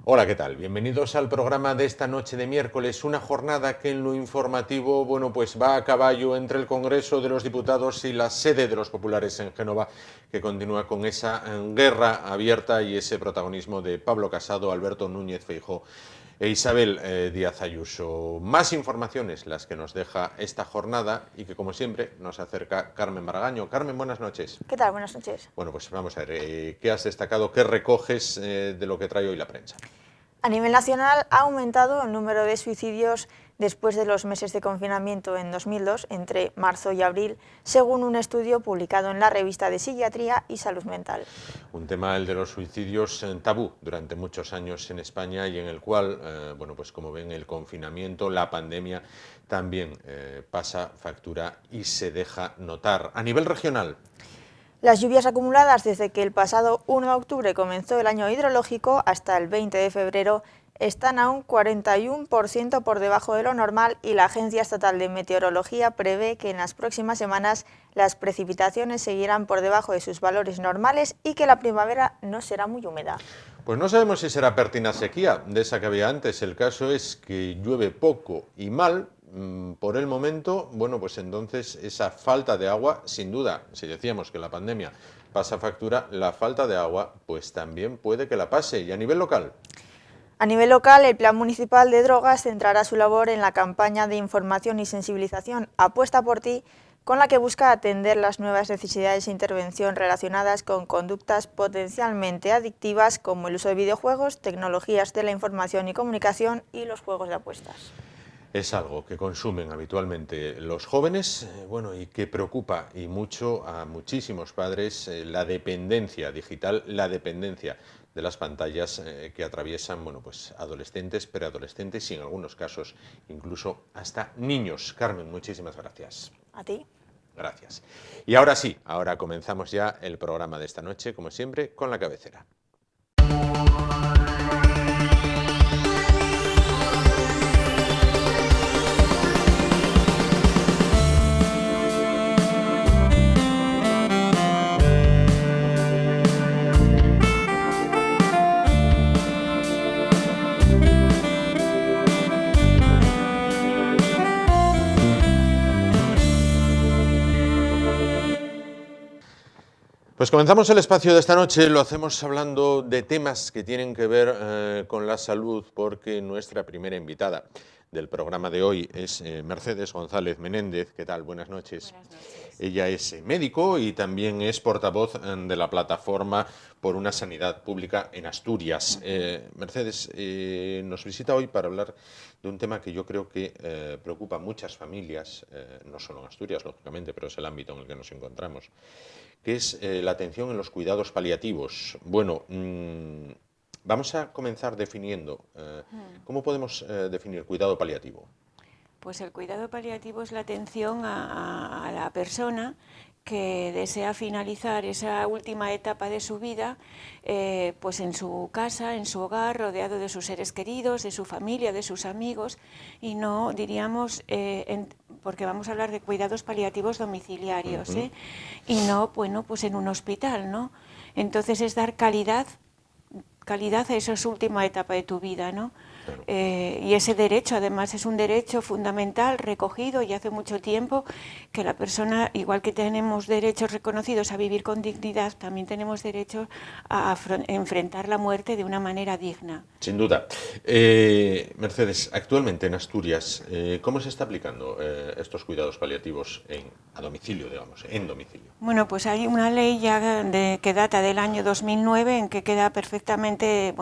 Hola, ¿qué tal? Bienvenidos al programa de esta noche de miércoles, una jornada que en lo informativo, pues va a caballo entre el Congreso de los Diputados y la sede de los populares en Génova, que continúa con esa guerra abierta y ese protagonismo de Pablo Casado, Alberto Núñez Feijóo e Isabel Díaz Ayuso. Más informaciones las que nos deja esta jornada y que, como siempre, nos acerca Carmen Maragaño. Carmen, buenas noches. ¿Qué tal? Buenas noches. Bueno, pues vamos a ver, ¿qué has destacado, qué recoges de lo que trae hoy la prensa? A nivel nacional ha aumentado el número de suicidios después de los meses de confinamiento en 2002, entre marzo y abril, según un estudio publicado en la revista de Psiquiatría y Salud Mental. Un tema, el de los suicidios, tabú durante muchos años en España y en el cual, pues como ven, el confinamiento, la pandemia también pasa factura y se deja notar. A nivel regional. Las lluvias acumuladas desde que el pasado 1 de octubre comenzó el año hidrológico hasta el 20 de febrero están a un 41% por debajo de lo normal y la Agencia Estatal de Meteorología prevé que en las próximas semanas las precipitaciones seguirán por debajo de sus valores normales y que la primavera no será muy húmeda. Pues no sabemos si será pertinaz sequía de esa que había antes. El caso es que llueve poco y mal. Por el momento, pues entonces esa falta de agua, sin duda, si decíamos que la pandemia pasa factura, la falta de agua pues también puede que la pase. Y a nivel local. A nivel local, el Plan Municipal de Drogas centrará su labor en la campaña de información y sensibilización Apuesta por ti, con la que busca atender las nuevas necesidades de intervención relacionadas con conductas potencialmente adictivas como el uso de videojuegos, tecnologías de la información y comunicación y los juegos de apuestas. Es algo que consumen habitualmente los jóvenes, y que preocupa y mucho a muchísimos padres, la dependencia digital, la dependencia de las pantallas que atraviesan, pues adolescentes, preadolescentes y en algunos casos incluso hasta niños. Carmen, muchísimas gracias. ¿A ti? Gracias. Y ahora sí, ahora comenzamos ya el programa de esta noche, como siempre, con la cabecera. Pues comenzamos el espacio de esta noche, lo hacemos hablando de temas que tienen que ver con la salud, porque nuestra primera invitada del programa de hoy es Mercedes González Menéndez. ¿Qué tal? Buenas noches. Buenas noches. Ella es médico y también es portavoz de la plataforma por una sanidad pública en Asturias. Mercedes nos visita hoy para hablar de un tema que yo creo que preocupa a muchas familias, no solo en Asturias, lógicamente, pero es el ámbito en el que nos encontramos, que es la atención en los cuidados paliativos. Vamos a comenzar definiendo. ¿Cómo podemos definir cuidado paliativo? Pues el cuidado paliativo es la atención a la persona que desea finalizar esa última etapa de su vida, pues en su casa, en su hogar, rodeado de sus seres queridos, de su familia, de sus amigos, y no, diríamos, porque vamos a hablar de cuidados paliativos domiciliarios, y no, pues en un hospital, ¿no? Entonces es dar calidad a esa última etapa de tu vida, ¿no? Claro. Y ese derecho, además, es un derecho fundamental recogido y hace mucho tiempo que la persona, igual que tenemos derechos reconocidos a vivir con dignidad, también tenemos derecho a enfrentar la muerte de una manera digna. Sin duda. Mercedes, actualmente en Asturias, ¿cómo se está aplicando estos cuidados paliativos a domicilio, digamos, en domicilio? Bueno, pues hay una ley ya que data del año 2009 en que queda perfectamente,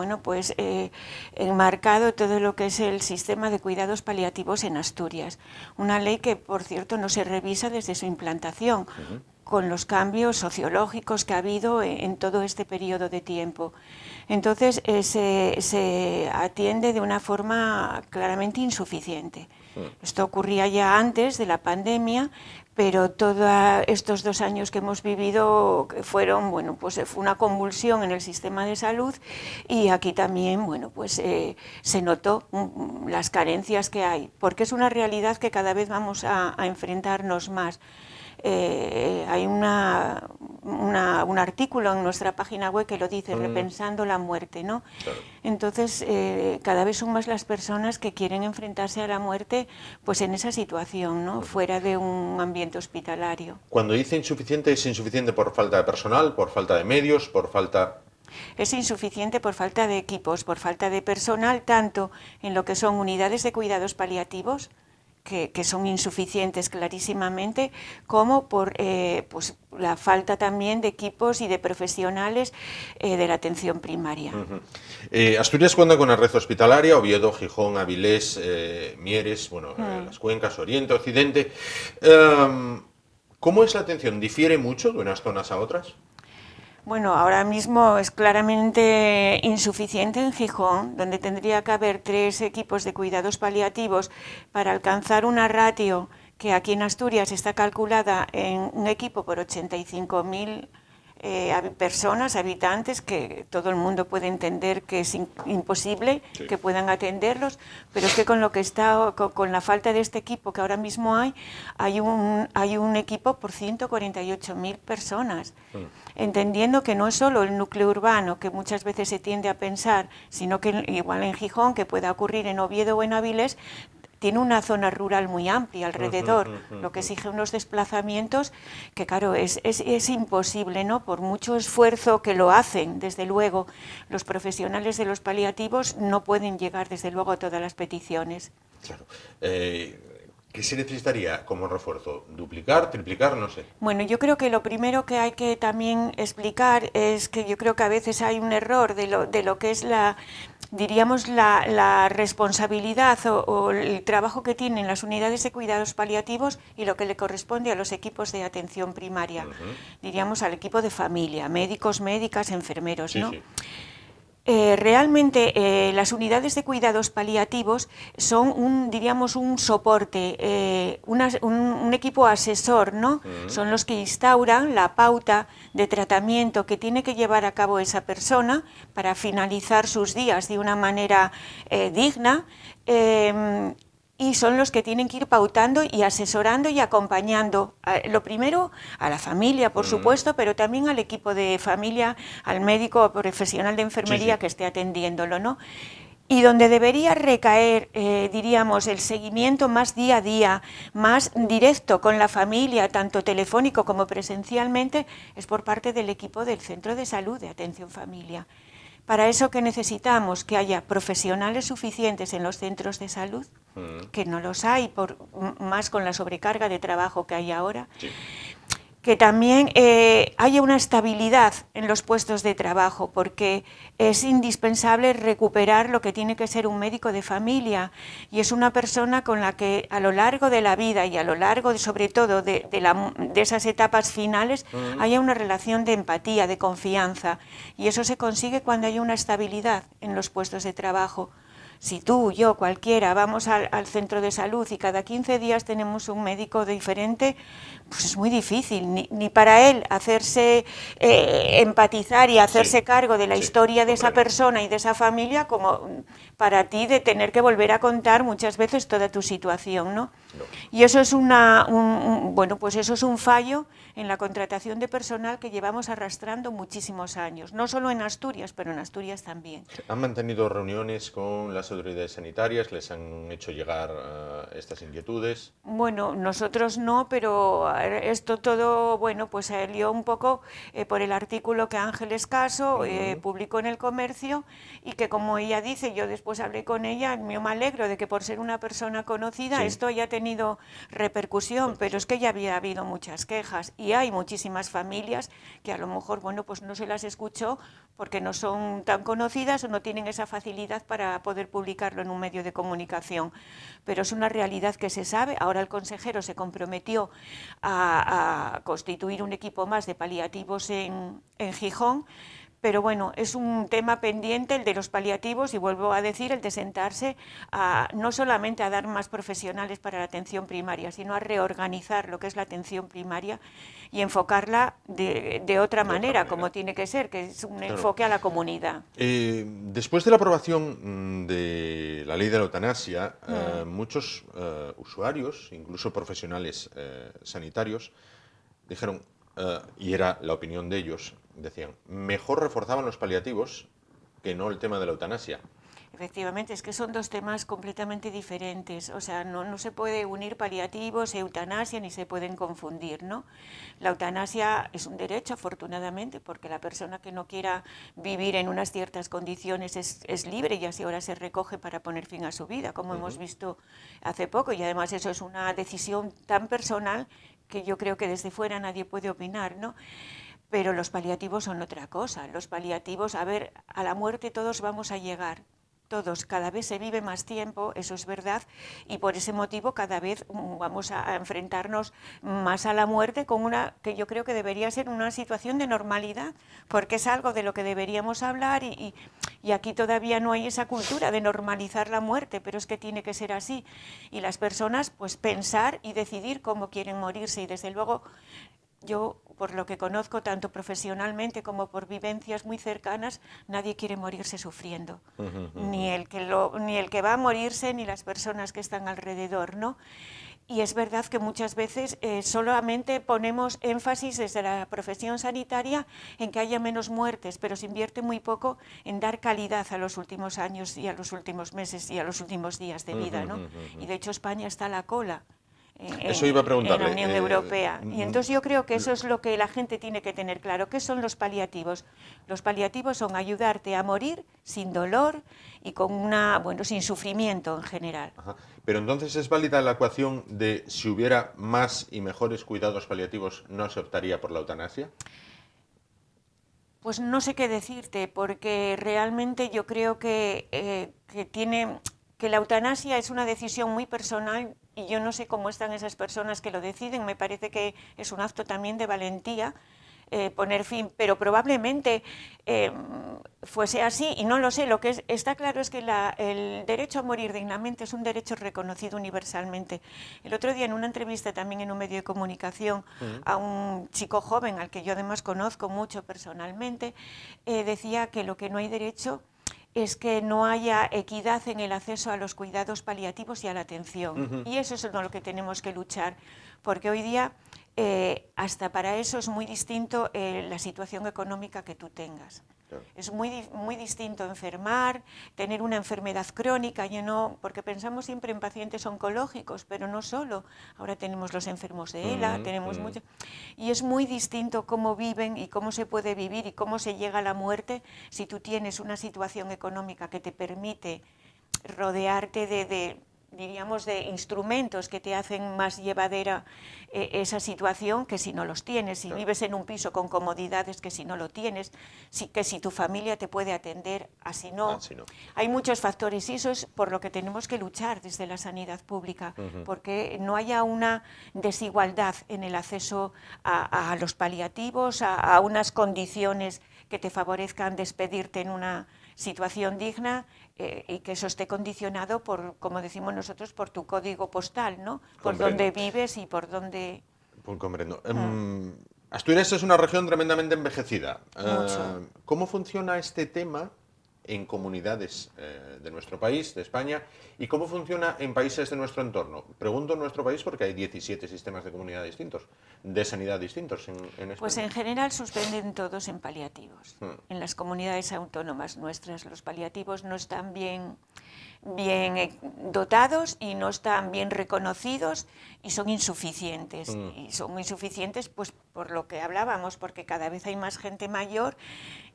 enmarcado todo lo que es el sistema de cuidados paliativos en Asturias. Una ley que, por cierto, no se revisa desde su implantación, con los cambios sociológicos que ha habido en todo este periodo de tiempo. Entonces, se atiende de una forma claramente insuficiente. Esto ocurría ya antes de la pandemia, pero todos estos 2 años que hemos vivido fueron, fue una convulsión en el sistema de salud y aquí también, se notó las carencias que hay, porque es una realidad que cada vez vamos a enfrentarnos más. Hay un artículo en nuestra página web que lo dice, repensando la muerte, ¿no? Claro. Entonces, cada vez son más las personas que quieren enfrentarse a la muerte pues en esa situación, ¿no? Fuera de un ambiente hospitalario. Cuando dice insuficiente, ¿es insuficiente por falta de personal, por falta de medios, por falta...? Es insuficiente por falta de equipos, por falta de personal, tanto en lo que son unidades de cuidados paliativos, que son insuficientes clarísimamente, como por pues, la falta también de equipos y de profesionales de la atención primaria. Asturias cuenta con una red hospitalaria, Oviedo, Gijón, Avilés, Mieres, bueno, las cuencas, Oriente, Occidente. ¿Cómo es la atención? ¿Difiere mucho de unas zonas a otras? Bueno, ahora mismo es claramente insuficiente en Gijón, donde tendría que haber 3 equipos de cuidados paliativos para alcanzar una ratio que aquí en Asturias está calculada en un equipo por 85.000 personas, habitantes, que todo el mundo puede entender que es imposible que puedan atenderlos, pero es que con lo que está, con la falta de este equipo que ahora mismo hay un equipo por 148.000 personas, entendiendo que no es solo el núcleo urbano, que muchas veces se tiende a pensar, sino que igual en Gijón, que pueda ocurrir en Oviedo o en Avilés, tiene una zona rural muy amplia alrededor, lo que exige unos desplazamientos que, claro, es imposible, ¿no? Por mucho esfuerzo que lo hacen, desde luego, los profesionales de los paliativos no pueden llegar, desde luego, a todas las peticiones. Claro. ¿Qué se necesitaría como refuerzo? ¿Duplicar, triplicar? No sé. Bueno, yo creo que lo primero que hay que también explicar es que yo creo que a veces hay un error de lo que es diríamos, la responsabilidad o el trabajo que tienen las unidades de cuidados paliativos y lo que le corresponde a los equipos de atención primaria, diríamos al equipo de familia, médicos, médicas, enfermeros, ¿no? Sí. Realmente las unidades de cuidados paliativos son diríamos, un soporte, un equipo asesor, ¿no? Son los que instauran la pauta de tratamiento que tiene que llevar a cabo esa persona para finalizar sus días de una manera digna. Y son los que tienen que ir pautando y asesorando y acompañando, lo primero a la familia, por supuesto, pero también al equipo de familia, al médico o profesional de enfermería que esté atendiéndolo, ¿no? Y donde debería recaer, diríamos, el seguimiento más día a día, más directo con la familia, tanto telefónico como presencialmente, es por parte del equipo del centro de salud de atención familia. Para eso, ¿qué necesitamos? Que haya profesionales suficientes en los centros de salud, que no los hay, más con la sobrecarga de trabajo que hay ahora. Que también haya una estabilidad en los puestos de trabajo, porque es indispensable recuperar lo que tiene que ser un médico de familia, y es una persona con la que a lo largo de la vida y a lo largo, sobre todo, de esas etapas finales, haya una relación de empatía, de confianza, y eso se consigue cuando hay una estabilidad en los puestos de trabajo. Si tú, yo, cualquiera, vamos al centro de salud y cada 15 días tenemos un médico diferente, pues es muy difícil, ni para él hacerse empatizar y hacerse cargo de la historia de esa persona y de esa familia, como para ti de tener que volver a contar muchas veces toda tu situación, ¿no? Y eso es bueno, pues eso es un fallo en la contratación de personal que llevamos arrastrando muchísimos años, no solo en Asturias, pero en Asturias también. ¿Han mantenido reuniones con las autoridades sanitarias? ¿Les han hecho llegar estas inquietudes? Bueno, nosotros no, pero esto todo, bueno, pues salió un poco por el artículo que Ángeles Caso publicó en El Comercio, y que, como ella dice, yo después hablé con ella, me alegro de que por ser una persona conocida esto haya tenido repercusión, pero es que ya había habido muchas quejas y hay muchísimas familias que a lo mejor, bueno, pues no se las escuchó porque no son tan conocidas o no tienen esa facilidad para poder publicarlo en un medio de comunicación, pero es una realidad que se sabe. Ahora el consejero se comprometió a constituir un equipo más de paliativos en Gijón, pero bueno, es un tema pendiente el de los paliativos, y vuelvo a decir, el de sentarse no solamente a dar más profesionales para la atención primaria, sino a reorganizar lo que es la atención primaria y enfocarla de otra manera, como tiene que ser, que es un enfoque a la comunidad. Después de la aprobación de la ley de la eutanasia, muchos usuarios, incluso profesionales sanitarios, dijeron, y era la opinión de ellos, decían, mejor reforzaban los paliativos que no el tema de la eutanasia. Efectivamente, es que son dos temas completamente diferentes, o sea, no se puede unir paliativos, eutanasia, ni se pueden confundir, ¿no? La eutanasia es un derecho, afortunadamente, porque la persona que no quiera vivir en unas ciertas condiciones es libre y así ahora se recoge para poner fin a su vida, como hemos visto hace poco, y además eso es una decisión tan personal que yo creo que desde fuera nadie puede opinar, ¿no? Pero los paliativos son otra cosa. Los paliativos, a ver, a la muerte todos vamos a llegar. Todos, cada vez se vive más tiempo, eso es verdad, y por ese motivo cada vez vamos a enfrentarnos más a la muerte con una que yo creo que debería ser una situación de normalidad, porque es algo de lo que deberíamos hablar y aquí todavía no hay esa cultura de normalizar la muerte, pero es que tiene que ser así. Y las personas, pues pensar y decidir cómo quieren morirse, y desde luego yo, por lo que conozco, tanto profesionalmente como por vivencias muy cercanas, nadie quiere morirse sufriendo. Ni el que va a morirse, ni las personas que están alrededor, ¿no? Y es verdad que muchas veces solamente ponemos énfasis desde la profesión sanitaria en que haya menos muertes, pero se invierte muy poco en dar calidad a los últimos años y a los últimos meses y a los últimos días de vida, ¿no? Y de hecho España está a la cola Eso iba a preguntarle. en la Unión Europea. Y entonces yo creo que eso es lo que la gente tiene que tener claro. ¿Qué son los paliativos? Los paliativos son ayudarte a morir sin dolor y con sin sufrimiento en general. Ajá. Pero entonces es válida la ecuación de si hubiera más y mejores cuidados paliativos, ¿no se optaría por la eutanasia? Pues no sé qué decirte, porque realmente yo creo que la eutanasia es una decisión muy personal y yo no sé cómo están esas personas que lo deciden. Me parece que es un acto también de valentía poner fin, pero probablemente fuese así y no lo sé. Lo que está claro es que el derecho a morir dignamente es un derecho reconocido universalmente. El otro día en una entrevista también en un medio de comunicación a un chico joven al que yo además conozco mucho personalmente, decía que lo que no hay derecho es que no haya equidad en el acceso a los cuidados paliativos y a la atención. Y eso es lo que tenemos que luchar, porque hoy día hasta para eso es muy distinto la situación económica que tú tengas. Claro. Es muy distinto enfermar, tener una enfermedad crónica, porque pensamos siempre en pacientes oncológicos, pero no solo. Ahora tenemos los enfermos de ELA, tenemos mucho. Y es muy distinto cómo viven y cómo se puede vivir y cómo se llega a la muerte si tú tienes una situación económica que te permite rodearte diríamos, de instrumentos que te hacen más llevadera esa situación que si no los tienes, si vives en un piso con comodidades que si no lo tienes, que si tu familia te puede atender, así no. Hay muchos factores y eso es por lo que tenemos que luchar desde la sanidad pública, porque no haya una desigualdad en el acceso a los paliativos, a unas condiciones que te favorezcan despedirte en una situación digna y que eso esté condicionado por, como decimos nosotros, por tu código postal, ¿no? Por dónde vives y por dónde... Pues comprendo. Asturias es una región tremendamente envejecida. ¿Cómo funciona este tema en comunidades de nuestro país, de España, y cómo funciona en países de nuestro entorno? Pregunto en nuestro país porque hay 17 sistemas de comunidad distintos, de sanidad distintos en España. Pues en general suspenden todos en paliativos. En las comunidades autónomas nuestras los paliativos no están bien dotados y no están bien reconocidos y son insuficientes. Y son insuficientes pues por lo que hablábamos, porque cada vez hay más gente mayor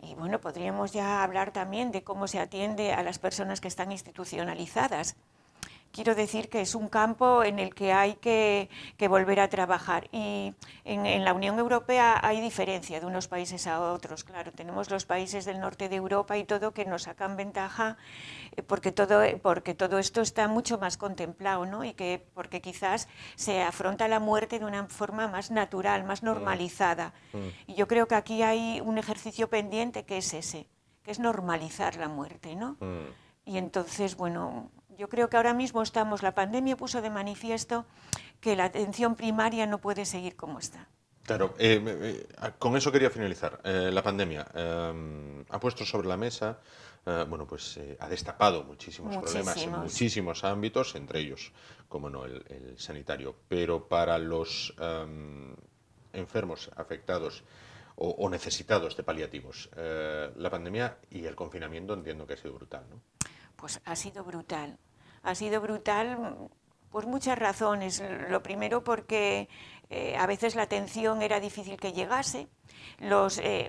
y bueno, podríamos ya hablar también de cómo se atiende a las personas que están institucionalizadas. Quiero decir que es un campo en el que hay que volver a trabajar y en la Unión Europea hay diferencia de unos países a otros, claro, tenemos los países del norte de Europa y todo que nos sacan ventaja porque todo esto está mucho más contemplado, ¿no? Porque quizás se afronta la muerte de una forma más natural, más normalizada. Y yo creo que aquí hay un ejercicio pendiente que es ese, que es normalizar la muerte, ¿no? Y entonces, bueno, yo creo que ahora mismo la pandemia puso de manifiesto que la atención primaria no puede seguir como está. Claro, con eso quería finalizar. La pandemia ha puesto sobre la mesa, ha destapado muchísimos problemas en muchísimos ámbitos, entre ellos, como no, el sanitario. Pero para los enfermos, afectados o necesitados de paliativos. La pandemia y el confinamiento entiendo que ha sido brutal, ¿no? Pues ha sido brutal. Ha sido brutal por muchas razones. Lo primero porque a veces la atención era difícil que llegase.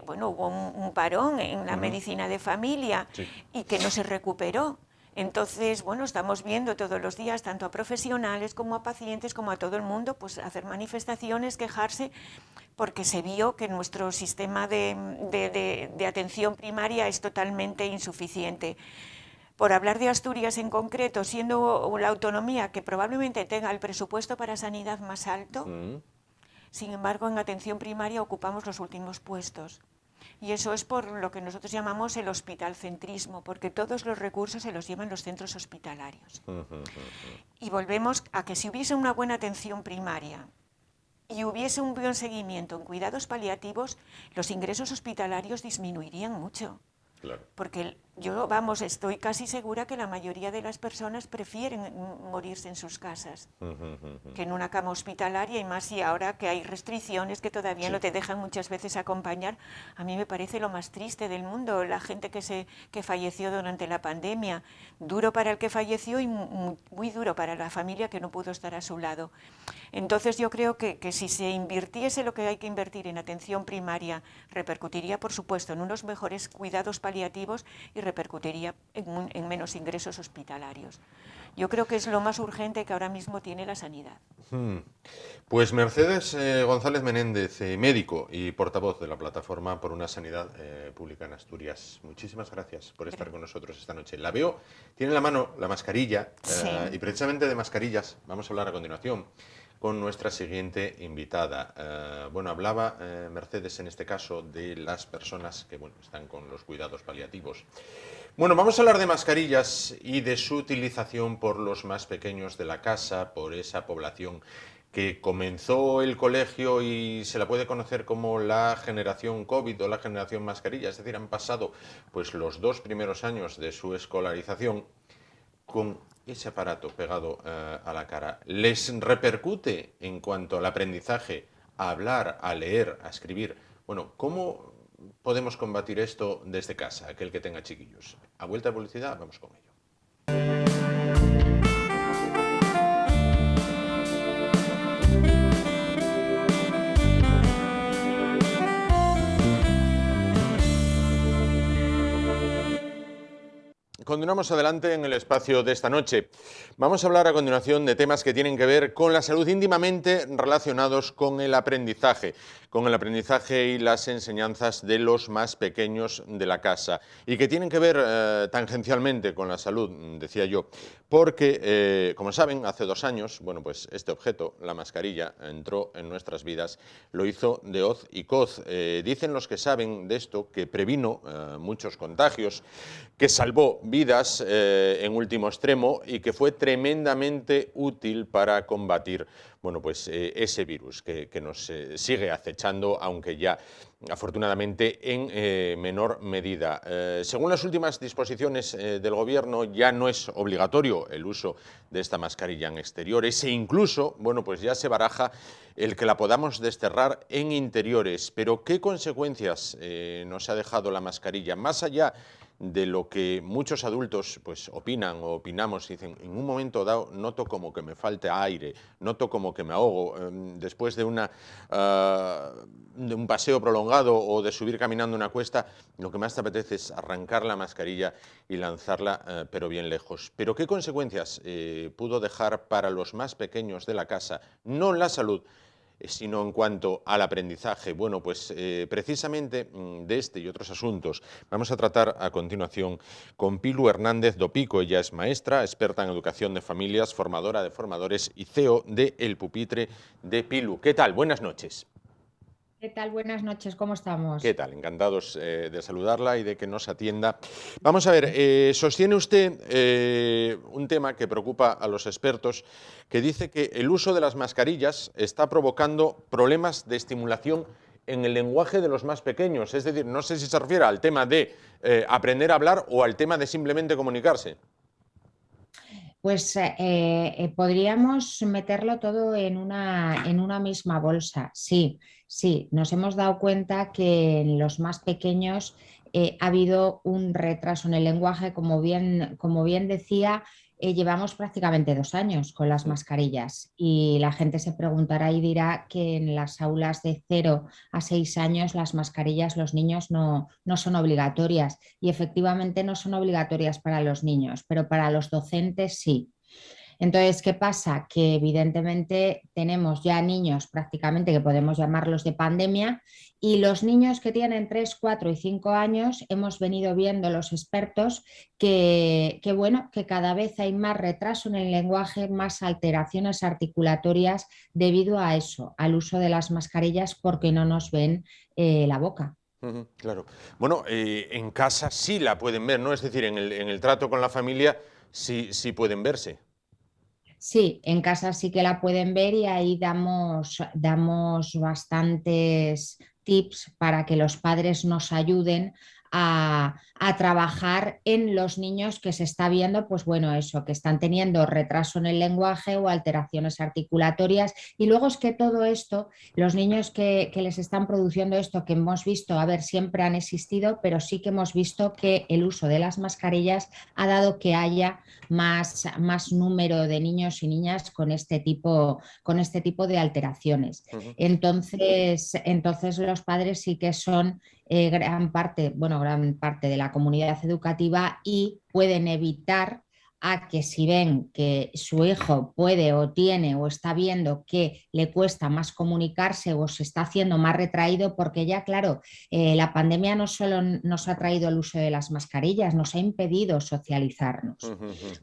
Bueno, hubo un parón en la medicina de familia y que no se recuperó. Entonces, bueno, estamos viendo todos los días, tanto a profesionales como a pacientes, como a todo el mundo, pues hacer manifestaciones, quejarse, porque se vio que nuestro sistema de atención primaria es totalmente insuficiente. Por hablar de Asturias en concreto, siendo la autonomía que probablemente tenga el presupuesto para sanidad más alto, sin embargo, en atención primaria ocupamos los últimos puestos. Y eso es por lo que nosotros llamamos el hospitalcentrismo, porque todos los recursos se los llevan los centros hospitalarios. Y volvemos a que si hubiese una buena atención primaria y hubiese un buen seguimiento en cuidados paliativos, los ingresos hospitalarios disminuirían mucho. Claro. Porque yo, estoy casi segura que la mayoría de las personas prefieren morirse en sus casas que en una cama hospitalaria, y más si ahora que hay restricciones que todavía no te dejan muchas veces acompañar. A mí me parece lo más triste del mundo, la gente que falleció durante la pandemia. Duro para el que falleció y muy duro para la familia que no pudo estar a su lado. Entonces yo creo que si se invirtiese lo que hay que invertir en atención primaria, repercutiría, por supuesto, en unos mejores cuidados paliativos y repercutiría en menos ingresos hospitalarios. Yo creo que es lo más urgente que ahora mismo tiene la sanidad. Pues Mercedes González Menéndez, médico y portavoz de la Plataforma por una Sanidad Pública en Asturias. Muchísimas gracias por estar con nosotros esta noche. La veo, tiene en la mano la mascarilla, y precisamente de mascarillas vamos a hablar a continuación con nuestra siguiente invitada. Bueno, hablaba Mercedes en este caso de las personas que están con los cuidados paliativos. Bueno, vamos a hablar de mascarillas y de su utilización por los más pequeños de la casa, por esa población que comenzó el colegio y se la puede conocer como la generación COVID o la generación mascarilla, es decir, han pasado pues los 2 primeros años de su escolarización con ese aparato pegado a la cara. ¿Les repercute en cuanto al aprendizaje, a hablar, a leer, a escribir? Bueno, ¿cómo podemos combatir esto desde casa, aquel que tenga chiquillos? A vuelta de publicidad, vamos con ello. Continuamos adelante en el espacio de esta noche. Vamos a hablar a continuación de temas que tienen que ver con la salud, íntimamente relacionados con el aprendizaje y las enseñanzas de los más pequeños de la casa, y que tienen que ver tangencialmente con la salud, decía yo, porque, como saben, hace 2 años, bueno, pues este objeto, la mascarilla, entró en nuestras vidas, lo hizo de hoz y coz. Dicen los que saben de esto que previno muchos contagios, que salvó vidas en último extremo y que fue tremendamente útil para combatir, bueno, pues ese virus que nos sigue acechando, aunque ya afortunadamente en menor medida. Según las últimas disposiciones del Gobierno, ya no es obligatorio el uso de esta mascarilla en exteriores e incluso, bueno, pues ya se baraja el que la podamos desterrar en interiores. Pero ¿qué consecuencias nos ha dejado la mascarilla? Más allá de lo que muchos adultos pues opinan o opinamos, dicen, en un momento dado noto como que me falta aire, noto como que me ahogo, después de un paseo prolongado o de subir caminando una cuesta, lo que más te apetece es arrancar la mascarilla y lanzarla, pero bien lejos. Pero ¿qué consecuencias pudo dejar para los más pequeños de la casa? No en la salud, sino en cuanto al aprendizaje. Bueno, pues precisamente de este y otros asuntos vamos a tratar a continuación con Pilu Hernández Dopico. Ella es maestra, experta en educación de familias, formadora de formadores y CEO de El Pupitre de Pilu. ¿Qué tal? Buenas noches. ¿Qué tal? Buenas noches, ¿cómo estamos? ¿Qué tal? Encantados de saludarla y de que nos atienda. Vamos a ver, sostiene usted un tema que preocupa a los expertos, que dice que el uso de las mascarillas está provocando problemas de estimulación en el lenguaje de los más pequeños. Es decir, no sé si se refiere al tema de aprender a hablar o al tema de simplemente comunicarse. Pues podríamos meterlo todo en una misma bolsa. Sí, sí, nos hemos dado cuenta que en los más pequeños ha habido un retraso en el lenguaje, como bien decía. Llevamos prácticamente 2 años con las mascarillas y la gente se preguntará y dirá que en las aulas de 0 a 6 años las mascarillas los niños no son obligatorias y efectivamente no son obligatorias para los niños, pero para los docentes sí. Entonces, ¿qué pasa? Que evidentemente tenemos ya niños prácticamente que podemos llamarlos de pandemia y los niños que tienen 3, 4 y 5 años hemos venido viendo los expertos bueno, que cada vez hay más retraso en el lenguaje, más alteraciones articulatorias debido a eso, al uso de las mascarillas porque no nos ven la boca. Claro. Bueno, en casa sí la pueden ver, ¿no? Es decir, en el trato con la familia sí pueden verse. Sí, en casa sí que la pueden ver y ahí damos bastantes tips para que los padres nos ayuden a trabajar en los niños que se está viendo, pues bueno, eso, que están teniendo retraso en el lenguaje o alteraciones articulatorias. Y luego es que todo esto, los niños que les están produciendo esto, que hemos visto, a ver, siempre han existido, pero sí que hemos visto que el uso de las mascarillas ha dado que haya más número de niños y niñas con este tipo de alteraciones. Entonces los padres sí que son gran parte de la comunidad educativa y pueden evitar a que si ven que su hijo puede o tiene o está viendo que le cuesta más comunicarse o se está haciendo más retraído, porque ya claro, la pandemia no solo nos ha traído el uso de las mascarillas, nos ha impedido socializarnos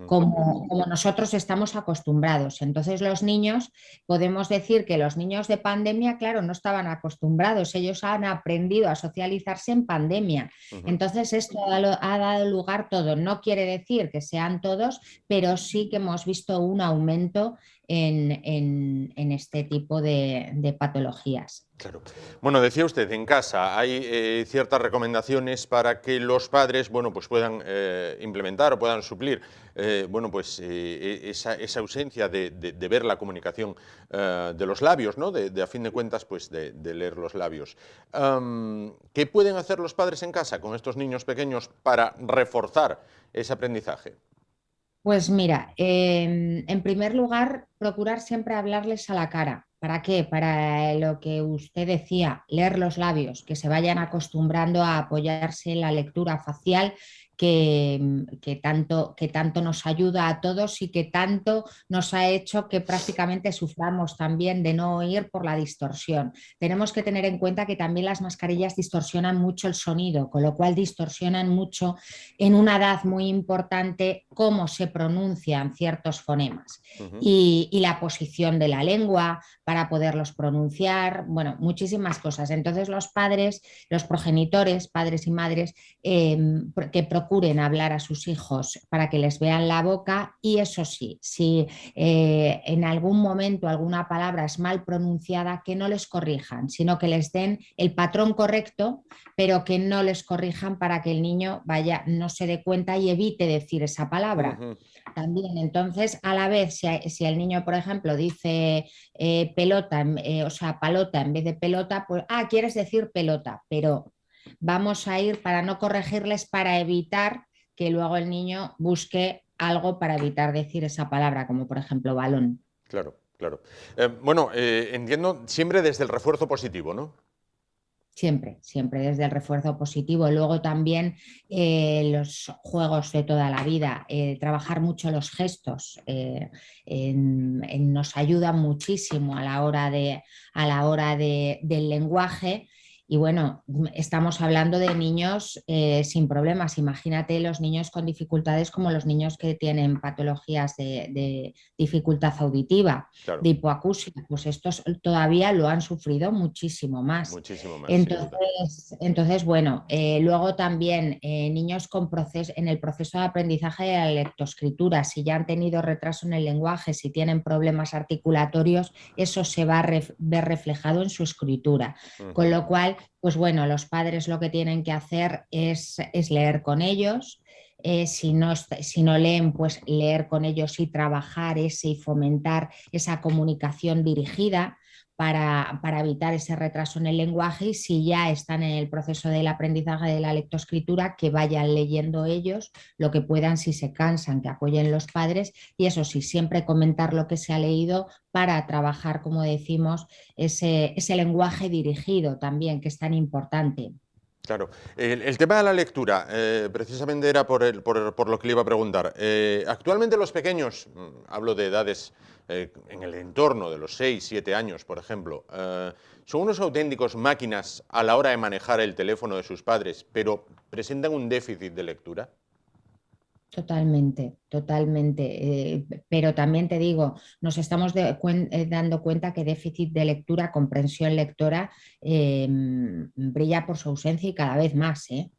como nosotros estamos acostumbrados. Entonces los niños, podemos decir que los niños de pandemia, claro, no estaban acostumbrados, ellos han aprendido a socializarse en pandemia. Entonces esto ha dado lugar todo. No quiere decir que sean todos, pero sí que hemos visto un aumento en este tipo de patologías. Claro. Bueno, decía usted, en casa hay ciertas recomendaciones para que los padres, bueno, pues puedan implementar o puedan suplir, bueno, pues esa ausencia de ver la comunicación de los labios, ¿no? A fin de cuentas, pues de leer los labios. ¿Qué pueden hacer los padres en casa con estos niños pequeños para reforzar ese aprendizaje? Pues mira, en primer lugar, procurar siempre hablarles a la cara. ¿Para qué? Para lo que usted decía, leer los labios, que se vayan acostumbrando a apoyarse en la lectura facial que tanto nos ayuda a todos y que tanto nos ha hecho que prácticamente suframos también de no oír por la distorsión. Tenemos que tener en cuenta que también las mascarillas distorsionan mucho el sonido, con lo cual distorsionan mucho en una edad muy importante cómo se pronuncian ciertos fonemas y la posición de la lengua para poderlos pronunciar, bueno, muchísimas cosas. Entonces los padres, los progenitores, padres y madres, que procuren hablar a sus hijos para que les vean la boca y eso sí, si en algún momento alguna palabra es mal pronunciada, que no les corrijan, sino que les den el patrón correcto, pero que no les corrijan para que el niño no se dé cuenta y evite decir esa palabra. También, entonces, a la vez, si el niño, por ejemplo, dice pelota, o sea, palota en vez de pelota, pues, quieres decir pelota, pero vamos a ir para no corregirles, para evitar que luego el niño busque algo para evitar decir esa palabra, como por ejemplo balón. Claro, claro. Bueno, entiendo siempre desde el refuerzo positivo, ¿no? Siempre, siempre desde el refuerzo positivo. Luego también los juegos de toda la vida, trabajar mucho los gestos, nos ayuda muchísimo a la hora del lenguaje. Y bueno, estamos hablando de niños sin problemas. Imagínate los niños con dificultades como los niños que tienen patologías de dificultad auditiva, Claro. de hipoacusia. Pues estos todavía lo han sufrido muchísimo más. Muchísimo más. Sin duda. Entonces bueno, luego también niños en el proceso de aprendizaje de la lectoescritura, si ya han tenido retraso en el lenguaje, si tienen problemas articulatorios, eso se va a ver reflejado en su escritura. Con lo cual, pues bueno, los padres lo que tienen que hacer es leer con ellos, si no leen, pues leer con ellos y trabajar y fomentar esa comunicación dirigida para evitar ese retraso en el lenguaje, y si ya están en el proceso del aprendizaje de la lectoescritura, que vayan leyendo ellos lo que puedan, si se cansan, que apoyen los padres, y eso sí, siempre comentar lo que se ha leído para trabajar, como decimos, ese lenguaje dirigido también, que es tan importante. Claro, el tema de la lectura, precisamente era por lo que le iba a preguntar. Actualmente los pequeños, hablo de edades en el entorno de los 6, 7 años, por ejemplo, son unos auténticos máquinas a la hora de manejar el teléfono de sus padres, pero presentan un déficit de lectura. Totalmente, totalmente. Pero también te digo, nos estamos dando cuenta que déficit de lectura, comprensión lectora, brilla por su ausencia y cada vez más, ¿eh?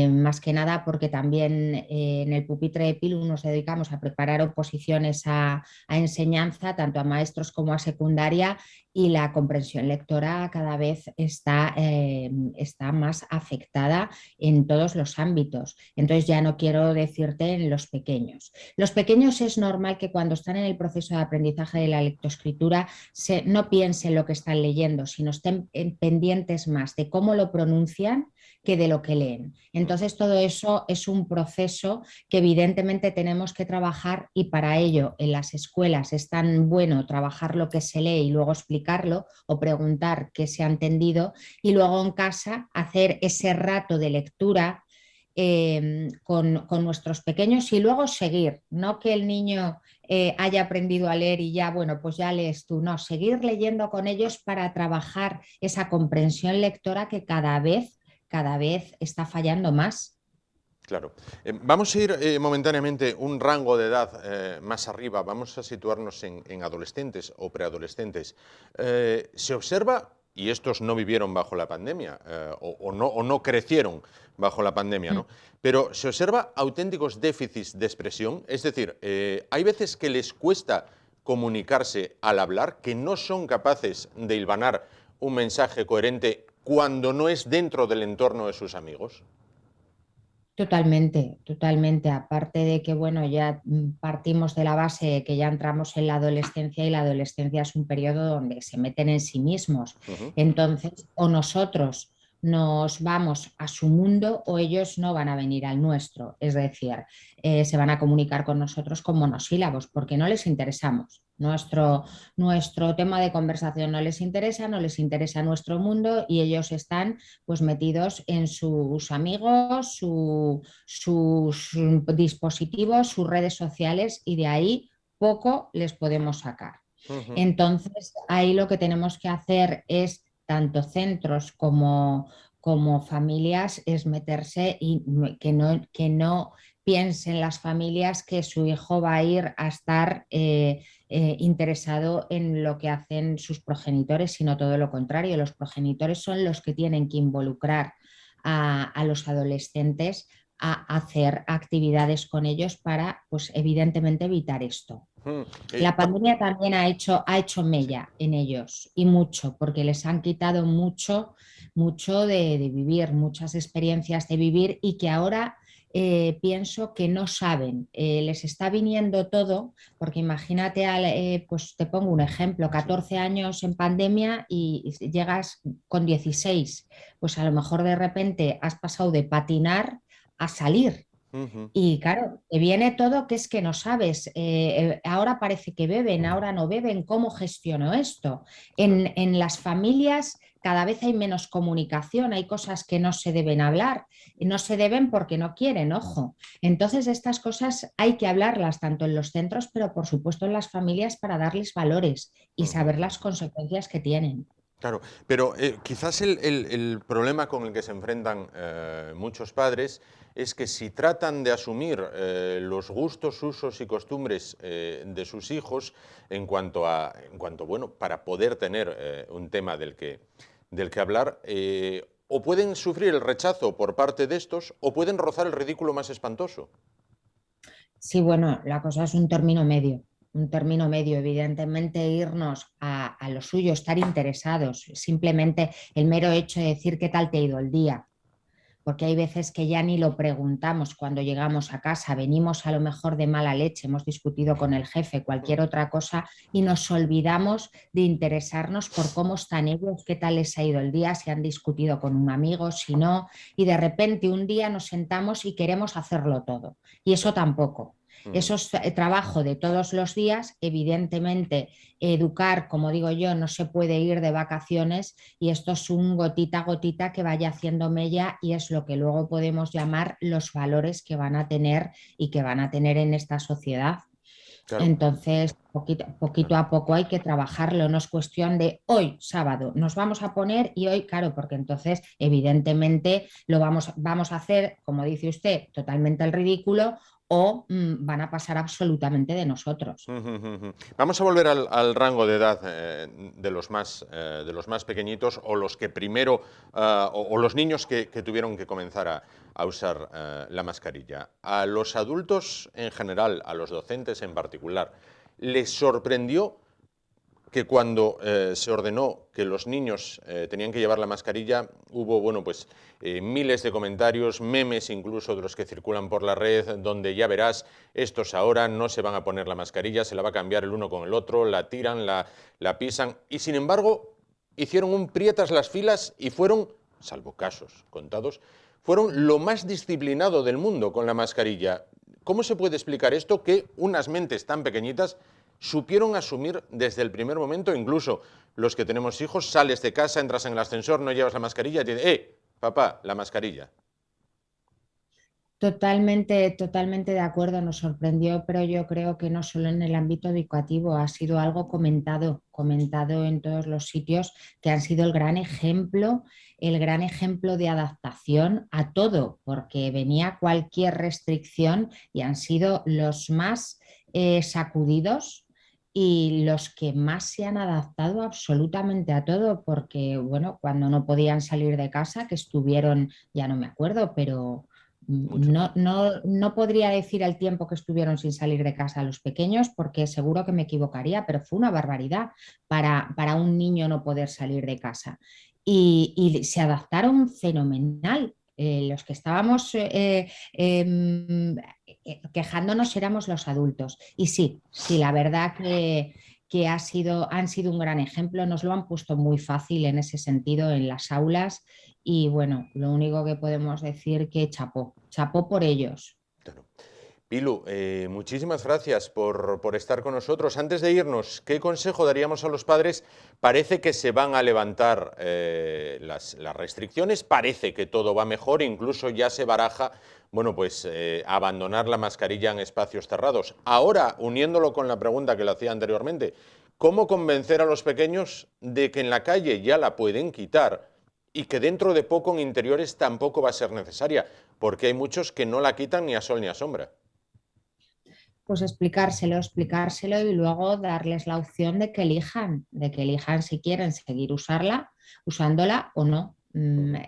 Más que nada porque también en el pupitre de Pilu nos dedicamos a preparar oposiciones a enseñanza, tanto a maestros como a secundaria, y la comprensión lectora cada vez está más afectada en todos los ámbitos. Entonces ya no quiero decirte en los pequeños. Los pequeños es normal que cuando están en el proceso de aprendizaje de la lectoescritura no piensen lo que están leyendo, sino estén pendientes más de cómo lo pronuncian que de lo que leen. Entonces todo eso es un proceso que evidentemente tenemos que trabajar, y para ello en las escuelas es tan bueno trabajar lo que se lee y luego explicarlo o preguntar qué se ha entendido, y luego en casa hacer ese rato de lectura con nuestros pequeños, y luego seguir, no que el niño haya aprendido a leer y ya, bueno, pues ya lees tú, no, seguir leyendo con ellos para trabajar esa comprensión lectora que cada vez está fallando más. Claro. Vamos a ir momentáneamente un rango de edad más arriba, vamos a situarnos en adolescentes o preadolescentes. Se observa, y estos no vivieron bajo la pandemia o no crecieron bajo la pandemia, ¿no? Pero se observa auténticos déficits de expresión, es decir, hay veces que les cuesta comunicarse al hablar, que no son capaces de hilvanar un mensaje coherente cuando no es dentro del entorno de sus amigos. Totalmente, totalmente. Aparte de que, bueno, ya partimos de la base de que ya entramos en la adolescencia, y la adolescencia es un periodo donde se meten en sí mismos. Uh-huh. Entonces, o nosotros nos vamos a su mundo o ellos no van a venir al nuestro. Es decir, se van a comunicar con nosotros con monosílabos porque no les interesamos. Nuestro tema de conversación no les interesa nuestro mundo, y ellos están pues metidos en sus amigos, sus dispositivos, sus redes sociales, y de ahí poco les podemos sacar. Uh-huh. Entonces, ahí lo que tenemos que hacer es, tanto centros como familias, es meterse, y que no piensen las familias que su hijo va a ir a estar interesado en lo que hacen sus progenitores, sino todo lo contrario. Los progenitores son los que tienen que involucrar a los adolescentes a hacer actividades con ellos para, pues evidentemente, evitar esto. La pandemia también ha hecho mella en ellos, y mucho, porque les han quitado mucho de vivir, muchas experiencias de vivir, y que ahora pienso que no saben, les está viniendo todo, porque imagínate, pues te pongo un ejemplo, 14 años en pandemia y llegas con 16, pues a lo mejor de repente has pasado de patinar a salir. Uh-huh. Y claro, te viene todo que es que no sabes, ahora parece que beben, ahora no beben, ¿cómo gestiono esto? En las familias cada vez hay menos comunicación, hay cosas que no se deben hablar, y no se deben porque no quieren, ojo. Entonces estas cosas hay que hablarlas tanto en los centros, pero por supuesto en las familias, para darles valores y saber las consecuencias que tienen. Claro, pero quizás el problema con el que se enfrentan muchos padres es que si tratan de asumir los gustos, usos y costumbres de sus hijos bueno, para poder tener un tema del que hablar, o pueden sufrir el rechazo por parte de estos, o pueden rozar el ridículo más espantoso. Sí, bueno, la cosa es un término medio, evidentemente irnos a lo suyo, estar interesados, simplemente el mero hecho de decir qué tal te ha ido el día, porque hay veces que ya ni lo preguntamos cuando llegamos a casa, venimos a lo mejor de mala leche, hemos discutido con el jefe, cualquier otra cosa, y nos olvidamos de interesarnos por cómo están ellos, qué tal les ha ido el día, si han discutido con un amigo, si no, y de repente un día nos sentamos y queremos hacerlo todo. Y eso tampoco. Eso es trabajo de todos los días. Evidentemente, educar, como digo yo, no se puede ir de vacaciones y esto es un gotita a gotita que vaya haciendo mella y es lo que luego podemos llamar los valores que van a tener y que van a tener en esta sociedad. Claro. Entonces, poquito a poco hay que trabajarlo, no es cuestión de hoy, sábado, nos vamos a poner y hoy, claro, porque entonces evidentemente vamos a hacer, como dice usted, totalmente el ridículo o van a pasar absolutamente de nosotros. Vamos a volver al rango de edad de los más pequeñitos o los que primero, o los niños que tuvieron que comenzar a usar la mascarilla. A los adultos en general, a los docentes en particular, ¿les sorprendió que cuando se ordenó que los niños tenían que llevar la mascarilla, hubo miles de comentarios, memes incluso de los que circulan por la red, donde ya verás, estos ahora no se van a poner la mascarilla, se la va a cambiar el uno con el otro, la tiran, la pisan, y sin embargo hicieron un prietas las filas y fueron, salvo casos contados, fueron lo más disciplinado del mundo con la mascarilla. ¿Cómo se puede explicar esto que unas mentes tan pequeñitas supieron asumir desde el primer momento? Incluso los que tenemos hijos, sales de casa, entras en el ascensor, no llevas la mascarilla, y te dicen, papá, la mascarilla. Totalmente, totalmente de acuerdo, nos sorprendió, pero yo creo que no solo en el ámbito educativo, ha sido algo comentado en todos los sitios, que han sido el gran ejemplo de adaptación a todo, porque venía cualquier restricción y han sido los más sacudidos y los que más se han adaptado absolutamente a todo, porque bueno, cuando no podían salir de casa, que estuvieron, ya no me acuerdo, pero no podría decir el tiempo que estuvieron sin salir de casa los pequeños, porque seguro que me equivocaría, pero fue una barbaridad para un niño no poder salir de casa. Y se adaptaron fenomenal. Los que estábamos quejándonos éramos los adultos. Y sí, la verdad que han sido un gran ejemplo, nos lo han puesto muy fácil en ese sentido en las aulas y bueno, lo único que podemos decir que chapó por ellos. Claro. Pilu, muchísimas gracias por estar con nosotros. Antes de irnos, ¿qué consejo daríamos a los padres? Parece que se van a levantar las restricciones, parece que todo va mejor, incluso ya se baraja, abandonar la mascarilla en espacios cerrados. Ahora, uniéndolo con la pregunta que le hacía anteriormente, ¿cómo convencer a los pequeños de que en la calle ya la pueden quitar y que dentro de poco en interiores tampoco va a ser necesaria? Porque hay muchos que no la quitan ni a sol ni a sombra. Pues explicárselo y luego darles la opción de que elijan si quieren seguir usándola o no.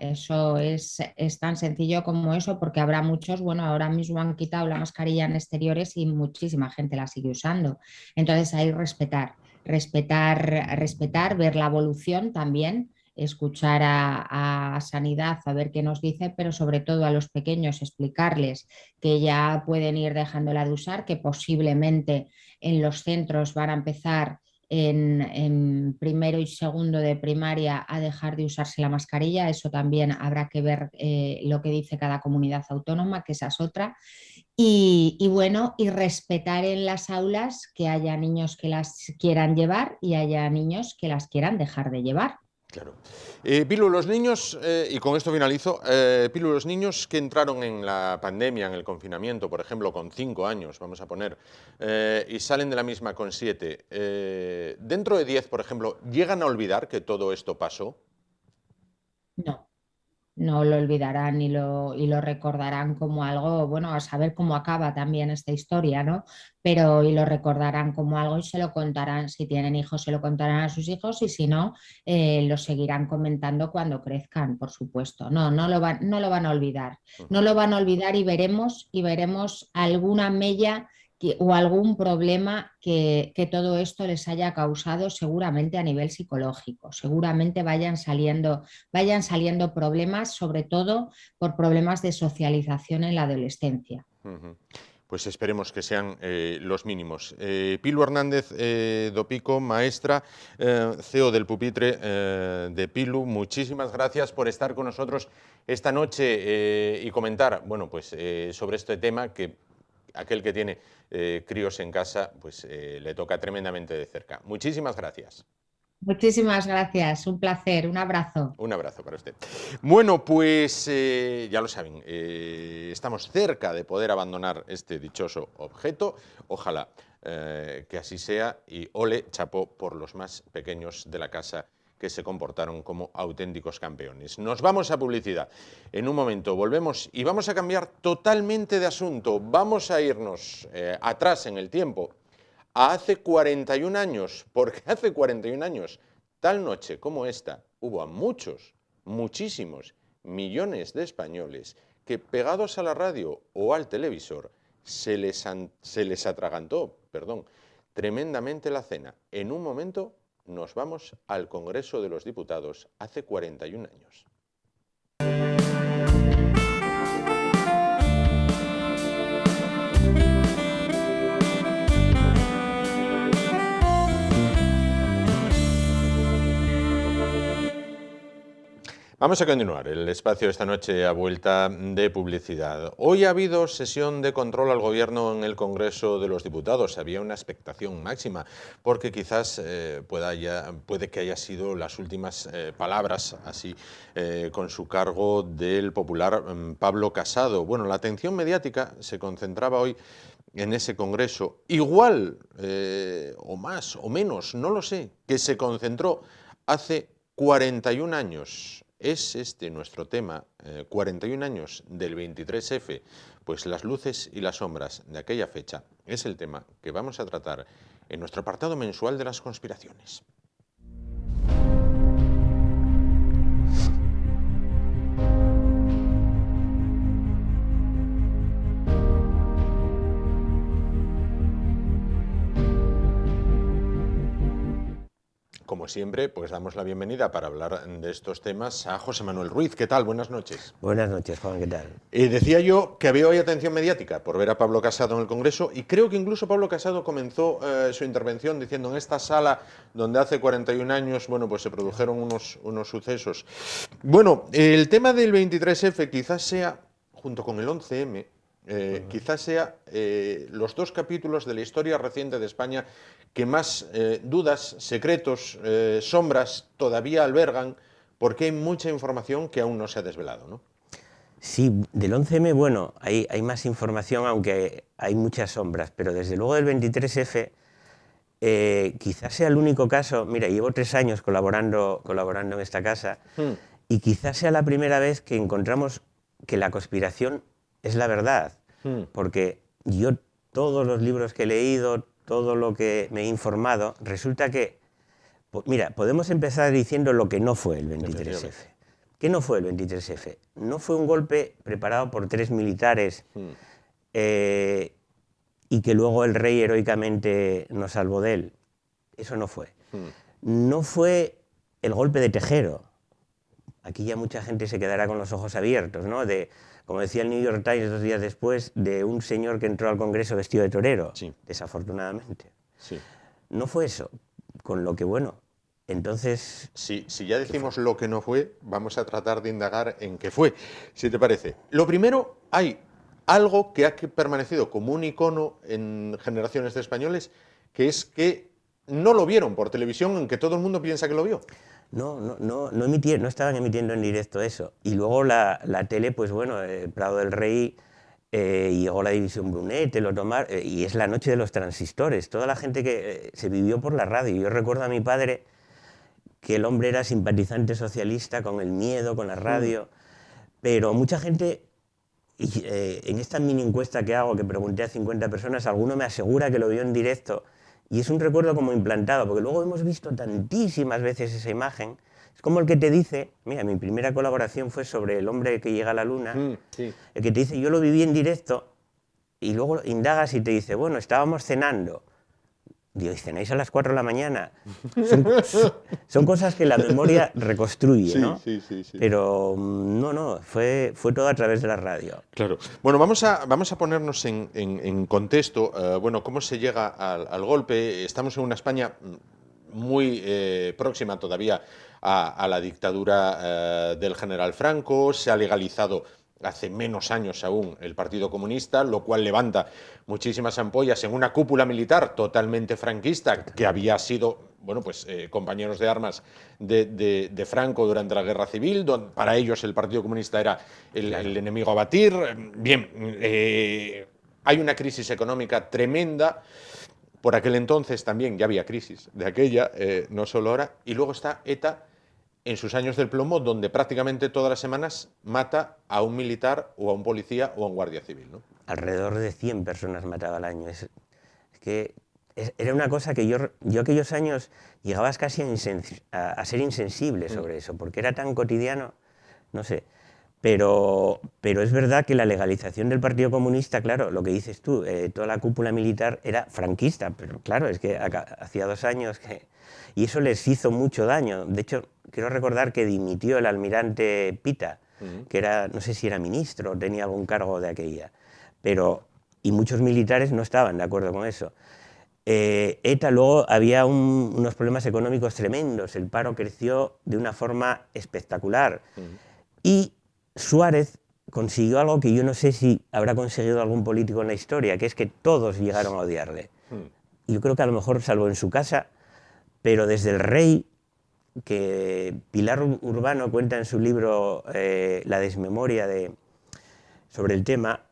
Eso es tan sencillo como eso, porque habrá muchos, ahora mismo han quitado la mascarilla en exteriores y muchísima gente la sigue usando. Entonces hay respetar, ver la evolución también, escuchar a Sanidad a ver qué nos dice, pero sobre todo a los pequeños explicarles que ya pueden ir dejándola de usar, que posiblemente en los centros van a empezar en primero y segundo de primaria a dejar de usarse la mascarilla. Eso también habrá que ver lo que dice cada comunidad autónoma, que esa es otra. Y respetar en las aulas que haya niños que las quieran llevar y haya niños que las quieran dejar de llevar. Claro. Pilu, los niños, y con esto finalizo, Pilu, los niños que entraron en la pandemia, en el confinamiento, por ejemplo, con 5 años, vamos a poner, y salen de la misma con 7, dentro de 10, por ejemplo, ¿llegan a olvidar que todo esto pasó? No lo olvidarán y lo recordarán como algo, a saber cómo acaba también esta historia, ¿no? Pero y lo recordarán como algo y se lo contarán, si tienen hijos se lo contarán a sus hijos y si no, lo seguirán comentando cuando crezcan, por supuesto. No lo van a olvidar. No lo van a olvidar y veremos alguna mella o algún problema que todo esto les haya causado seguramente a nivel psicológico. Seguramente vayan saliendo problemas, sobre todo por problemas de socialización en la adolescencia. Pues esperemos que sean los mínimos. Pilu Hernández Dopico, maestra, CEO del pupitre de Pilu, muchísimas gracias por estar con nosotros esta noche y comentar, bueno, pues sobre este tema que aquel que tiene críos en casa, pues le toca tremendamente de cerca. Muchísimas gracias. Muchísimas gracias, un placer, un abrazo. Un abrazo para usted. Bueno, pues ya lo saben, estamos cerca de poder abandonar este dichoso objeto. Ojalá que así sea y ole, chapó por los más pequeños de la casa que se comportaron como auténticos campeones. Nos vamos a publicidad. En un momento volvemos y vamos a cambiar totalmente de asunto. Vamos a irnos atrás en el tiempo a hace 41 años, porque hace 41 años, tal noche como esta, hubo a muchísimos millones de españoles que pegados a la radio o al televisor se les atragantó, tremendamente la cena. En un momento nos vamos al Congreso de los Diputados hace 41 años. Vamos a continuar el espacio esta noche a vuelta de publicidad. Hoy ha habido sesión de control al Gobierno en el Congreso de los Diputados. Había una expectación máxima porque quizás puede que haya sido las últimas palabras así con su cargo del popular Pablo Casado. Bueno, la atención mediática se concentraba hoy en ese Congreso, igual o más o menos, no lo sé, que se concentró hace 41 años. ¿Es este nuestro tema, 41 años del 23F? Pues las luces y las sombras de aquella fecha es el tema que vamos a tratar en nuestro apartado mensual de las conspiraciones. Como siempre, pues damos la bienvenida para hablar de estos temas a José Manuel Ruiz. ¿Qué tal? Buenas noches. Buenas noches, Juan, ¿qué tal? Decía yo que había hoy atención mediática por ver a Pablo Casado en el Congreso y creo que incluso Pablo Casado comenzó su intervención diciendo en esta sala donde hace 41 años, bueno, pues se produjeron unos sucesos. Bueno, el tema del 23F quizás sea, junto con el 11M, quizás sea los dos capítulos de la historia reciente de España que más dudas, secretos, sombras todavía albergan, porque hay mucha información que aún no se ha desvelado, ¿no? Sí, del 11M, bueno, hay más información, aunque hay muchas sombras, pero desde luego del 23F quizás sea el único caso. Mira, llevo 3 años colaborando en esta casa y quizás sea la primera vez que encontramos que la conspiración es la verdad, porque yo todos los libros que he leído, todo lo que me he informado, resulta que, mira, podemos empezar diciendo lo que no fue el 23F. ¿Qué no fue el 23F? No fue un golpe preparado por 3 militares y que luego el rey heroicamente nos salvó de él. Eso no fue. No fue el golpe de Tejero. Aquí ya mucha gente se quedará con los ojos abiertos, ¿no? Como decía el New York Times 2 días después, de un señor que entró al Congreso vestido de torero, sí, desafortunadamente. Sí. No fue eso, con lo que, bueno, entonces... Si ya decimos lo que no fue, vamos a tratar de indagar en qué fue, si te parece. Lo primero, hay algo que ha permanecido como un icono en generaciones de españoles, que es que no lo vieron por televisión, aunque todo el mundo piensa que lo vio. No estaban emitiendo en directo eso. Y luego la tele, pues bueno, Prado del Rey, llegó la división Brunete, y es la noche de los transistores. Toda la gente que se vivió por la radio. Yo recuerdo a mi padre que el hombre era simpatizante socialista, con el miedo, con la radio, pero mucha gente, en esta mini encuesta que hago, que pregunté a 50 personas, alguno me asegura que lo vio en directo. Y es un recuerdo como implantado, porque luego hemos visto tantísimas veces esa imagen. Es como el que te dice, mira, mi primera colaboración fue sobre el hombre que llega a la luna, sí. El que te dice, yo lo viví en directo, y luego indagas y te dice, bueno, estábamos cenando. Digo, ¿y cenáis a las 4 de la mañana? Son cosas que la memoria reconstruye, ¿no? Sí. Pero no, fue todo a través de la radio. Claro. Bueno, vamos a ponernos en contexto. Bueno, ¿cómo se llega al golpe? Estamos en una España muy próxima todavía a la dictadura del general Franco. Se ha legalizado hace menos años aún el Partido Comunista, lo cual levanta muchísimas ampollas en una cúpula militar totalmente franquista, que había sido, bueno, pues compañeros de armas de Franco durante la Guerra Civil, donde para ellos el Partido Comunista era el enemigo a batir. Bien, hay una crisis económica tremenda. Por aquel entonces también ya había crisis de aquella, no solo ahora. Y luego está ETA en sus años del plomo, donde prácticamente todas las semanas mata a un militar o a un policía o a un guardia civil, ¿no? Alrededor de 100 personas mataba al año. Era una cosa que yo aquellos años llegabas casi a ser insensible sobre eso, porque era tan cotidiano, no sé. Pero es verdad que la legalización del Partido Comunista, claro, lo que dices tú, toda la cúpula militar era franquista, pero claro, es que hacía 2 años que... Y eso les hizo mucho daño. De hecho, quiero recordar que dimitió el almirante Pita, que era, no sé si era ministro o tenía algún cargo de aquella, y muchos militares no estaban de acuerdo con eso. ETA luego había unos problemas económicos tremendos, el paro creció de una forma espectacular. Y Suárez consiguió algo que yo no sé si habrá conseguido algún político en la historia, que es que todos llegaron a odiarle. Yo creo que a lo mejor, salvo en su casa, pero desde el rey, que Pilar Urbano cuenta en su libro La desmemoria sobre el tema,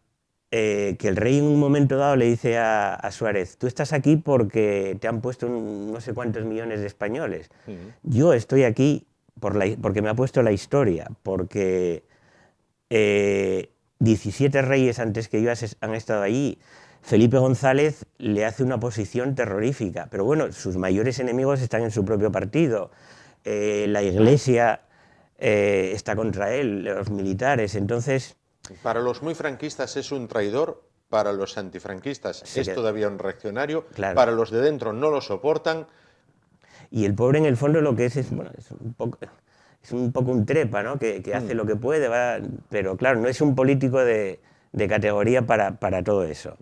que el rey en un momento dado le dice a Suárez, tú estás aquí porque te han puesto no sé cuántos millones de españoles. Yo estoy aquí porque me ha puesto la historia, porque 17 reyes antes que yo han estado allí. Felipe González le hace una oposición terrorífica, pero bueno, sus mayores enemigos están en su propio partido. La Iglesia está contra él, los militares, entonces... Para los muy franquistas es un traidor, para los antifranquistas es todavía un reaccionario, claro. Para los de dentro no lo soportan. Y el pobre en el fondo lo que es un poco un trepa, ¿no? Que hace lo que puede, pero claro, no es un político de categoría para todo eso.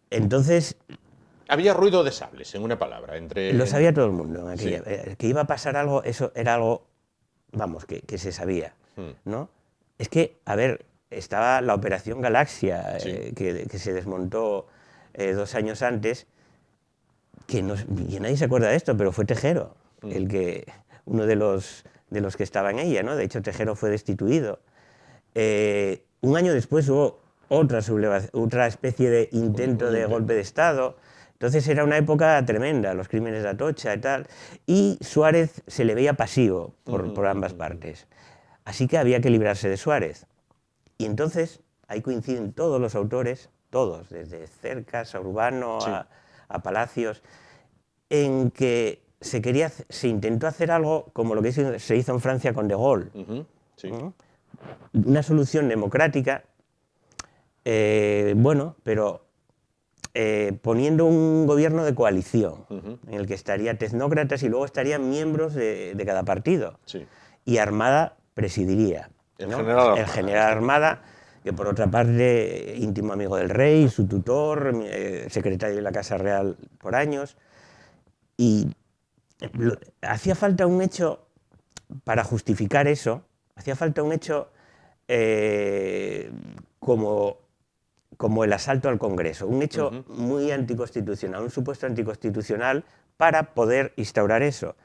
Entonces... Había ruido de sables, en una palabra. Lo sabía todo el mundo. Que iba a pasar algo, eso era algo, vamos, que se sabía, ¿no? Es que, a ver, estaba la Operación Galaxia, que se desmontó 2 años antes, que nadie se acuerda de esto, pero fue Tejero, uno de los que estaba en ella, ¿no? De hecho, Tejero fue destituido. Un año después hubo otra especie de intento de golpe de Estado. Entonces era una época tremenda, los crímenes de Atocha y tal, y Suárez se le veía pasivo por ambas partes. Así que había que librarse de Suárez. Y entonces ahí coinciden todos los autores, todos, desde Cercas a Urbano a Palacios, en que se intentó hacer algo como lo que se hizo en Francia con De Gaulle. Una solución democrática, bueno, pero poniendo un gobierno de coalición, en el que estarían tecnócratas y luego estarían miembros de cada partido. Y Armada presidiría. ¿no? El general Armada, que por otra parte, íntimo amigo del rey, su tutor, secretario de la Casa Real por años. Y hacía falta un hecho para justificar eso, hacía falta un hecho como el asalto al Congreso, un hecho muy anticonstitucional, un supuesto anticonstitucional para poder instaurar eso.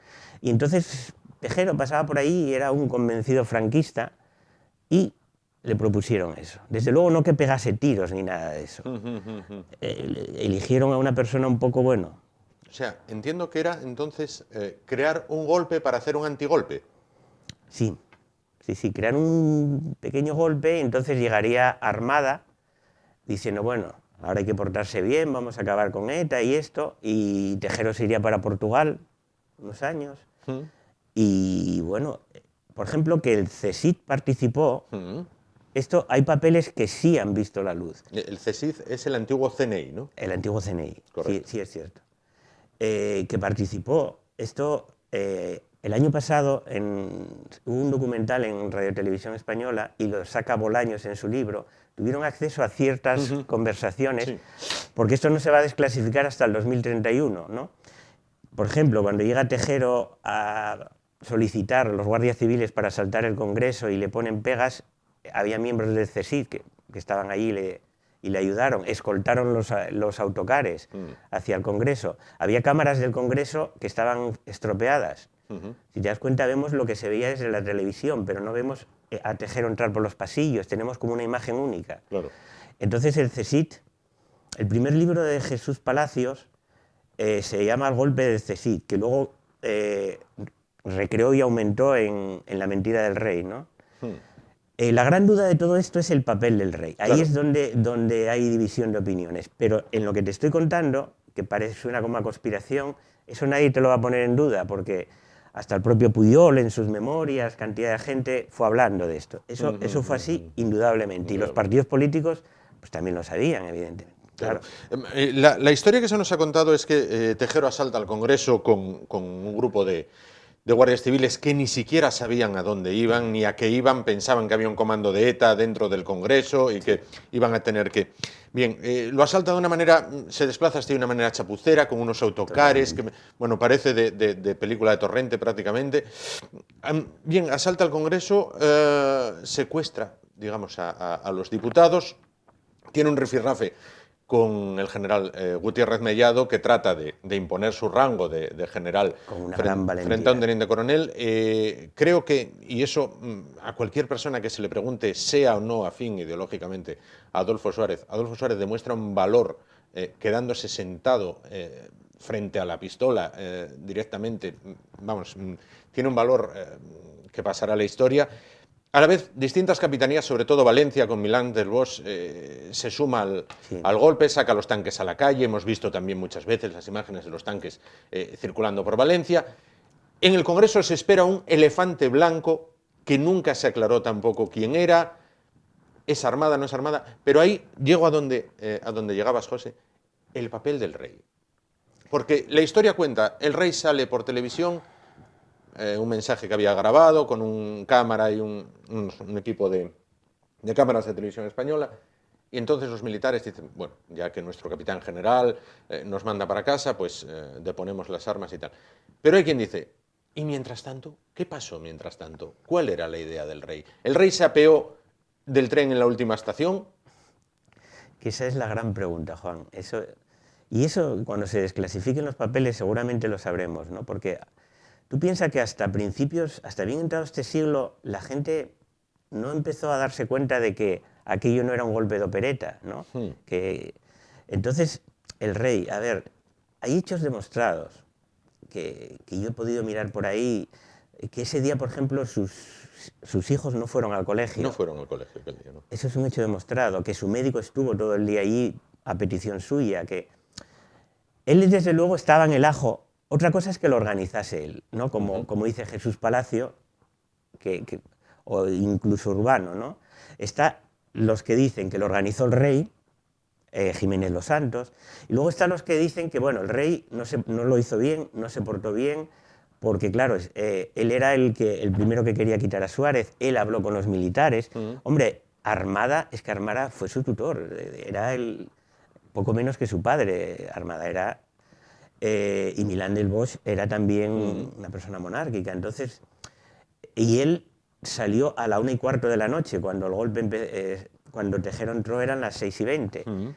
Y entonces Tejero pasaba por ahí y era un convencido franquista y le propusieron eso. Desde luego no que pegase tiros ni nada de eso. Eligieron a una persona un poco bueno. O sea, entiendo que era entonces crear un golpe para hacer un antigolpe. Sí, crear un pequeño golpe y entonces llegaría Armada diciendo, bueno, ahora hay que portarse bien, vamos a acabar con ETA y esto, y Tejero se iría para Portugal unos años. Y bueno, por ejemplo, que el CSIC participó Esto, hay papeles que sí han visto la luz. El CSIC es el antiguo CNI, ¿no? El antiguo CNI, sí, Correcto. sí es cierto. Que participó. Esto, el año pasado hubo un documental en Radio Televisión Española y lo saca Bolaños en su libro. Tuvieron acceso a ciertas conversaciones, Sí. porque esto no se va a desclasificar hasta el 2031, ¿no? Por ejemplo, cuando llega Tejero a solicitar a los guardias civiles para asaltar el Congreso y le ponen pegas, había miembros del CSIC que estaban allí y le ayudaron, escoltaron los autocares hacia el Congreso. Había cámaras del Congreso que estaban estropeadas. Si te das cuenta, vemos lo que se veía desde la televisión, pero no vemos a Tejero entrar por los pasillos, tenemos como una imagen única. Claro. Entonces el CSIC, el primer libro de Jesús Palacios, se llama El golpe del CSIC, que luego recreó y aumentó en La mentira del rey, ¿no? La gran duda de todo esto es el papel del rey. Ahí Claro. es donde hay división de opiniones. Pero en lo que te estoy contando, que suena como una conspiración, eso nadie te lo va a poner en duda, porque hasta el propio Pujol en sus memorias, cantidad de gente fue hablando de esto. Eso fue así, indudablemente. Y los partidos políticos pues también lo sabían, evidentemente. Claro. La historia que se nos ha contado es que Tejero asalta al Congreso con un grupo de guardias civiles que ni siquiera sabían a dónde iban, ni a qué iban, pensaban que había un comando de ETA dentro del Congreso y que iban a tener que... Bien, lo asalta de una manera, se desplaza de una manera chapucera, con unos autocares, que, bueno, parece de película de Torrente prácticamente. Bien, asalta al Congreso, secuestra, digamos, a los diputados, tiene un rifirrafe con el general Gutiérrez Mellado, que trata de imponer su rango de general con una gran valentía. Frente a un teniente coronel. Creo que, y eso a cualquier persona que se le pregunte, sea o no afín ideológicamente a Adolfo Suárez demuestra un valor quedándose sentado frente a la pistola directamente, vamos, tiene un valor que pasará a la historia. A la vez, distintas capitanías, sobre todo Valencia, con Milán del Bosch, se suma al golpe, saca los tanques a la calle. Hemos visto también muchas veces las imágenes de los tanques circulando por Valencia. En el Congreso se espera un elefante blanco que nunca se aclaró tampoco quién era. ¿Es armada, no es armada? Pero ahí llego a donde llegabas, José, el papel del rey. Porque la historia cuenta, el rey sale por televisión, un mensaje que había grabado con un cámara y un equipo de cámaras de televisión española, y entonces los militares dicen, bueno, ya que nuestro capitán general nos manda para casa, pues deponemos las armas y tal. Pero hay quien dice, ¿y mientras tanto? ¿Qué pasó mientras tanto? ¿Cuál era la idea del rey? ¿El rey se apeó del tren en la última estación? Que esa es la gran pregunta, Juan. Y eso, cuando se desclasifiquen los papeles, seguramente lo sabremos, ¿no? Porque tú piensas que hasta principios, hasta bien entrado este siglo, la gente no empezó a darse cuenta de que aquello no era un golpe de opereta, ¿no? Entonces, el rey, a ver, hay hechos demostrados que yo he podido mirar por ahí, que ese día, por ejemplo, sus hijos no fueron al colegio. No fueron al colegio aquel día, ¿no? Eso es un hecho demostrado, que su médico estuvo todo el día allí a petición suya, que él desde luego estaba en el ajo. Otra cosa es que lo organizase él, ¿no? Como dice Jesús Palacio, o incluso Urbano, ¿no? Está los que dicen que lo organizó el rey, Jiménez Los Santos, y luego están los que dicen que, bueno, el rey no lo hizo bien, no se portó bien, porque, claro, él era el primero que quería quitar a Suárez, él habló con los militares. Hombre, Armada fue su tutor, era poco menos que su padre. Armada era... y Milán del Bosch era también una persona monárquica. Entonces, y él salió a la 1:15 de la noche, cuando el golpe cuando Tejero entró eran las 6:20.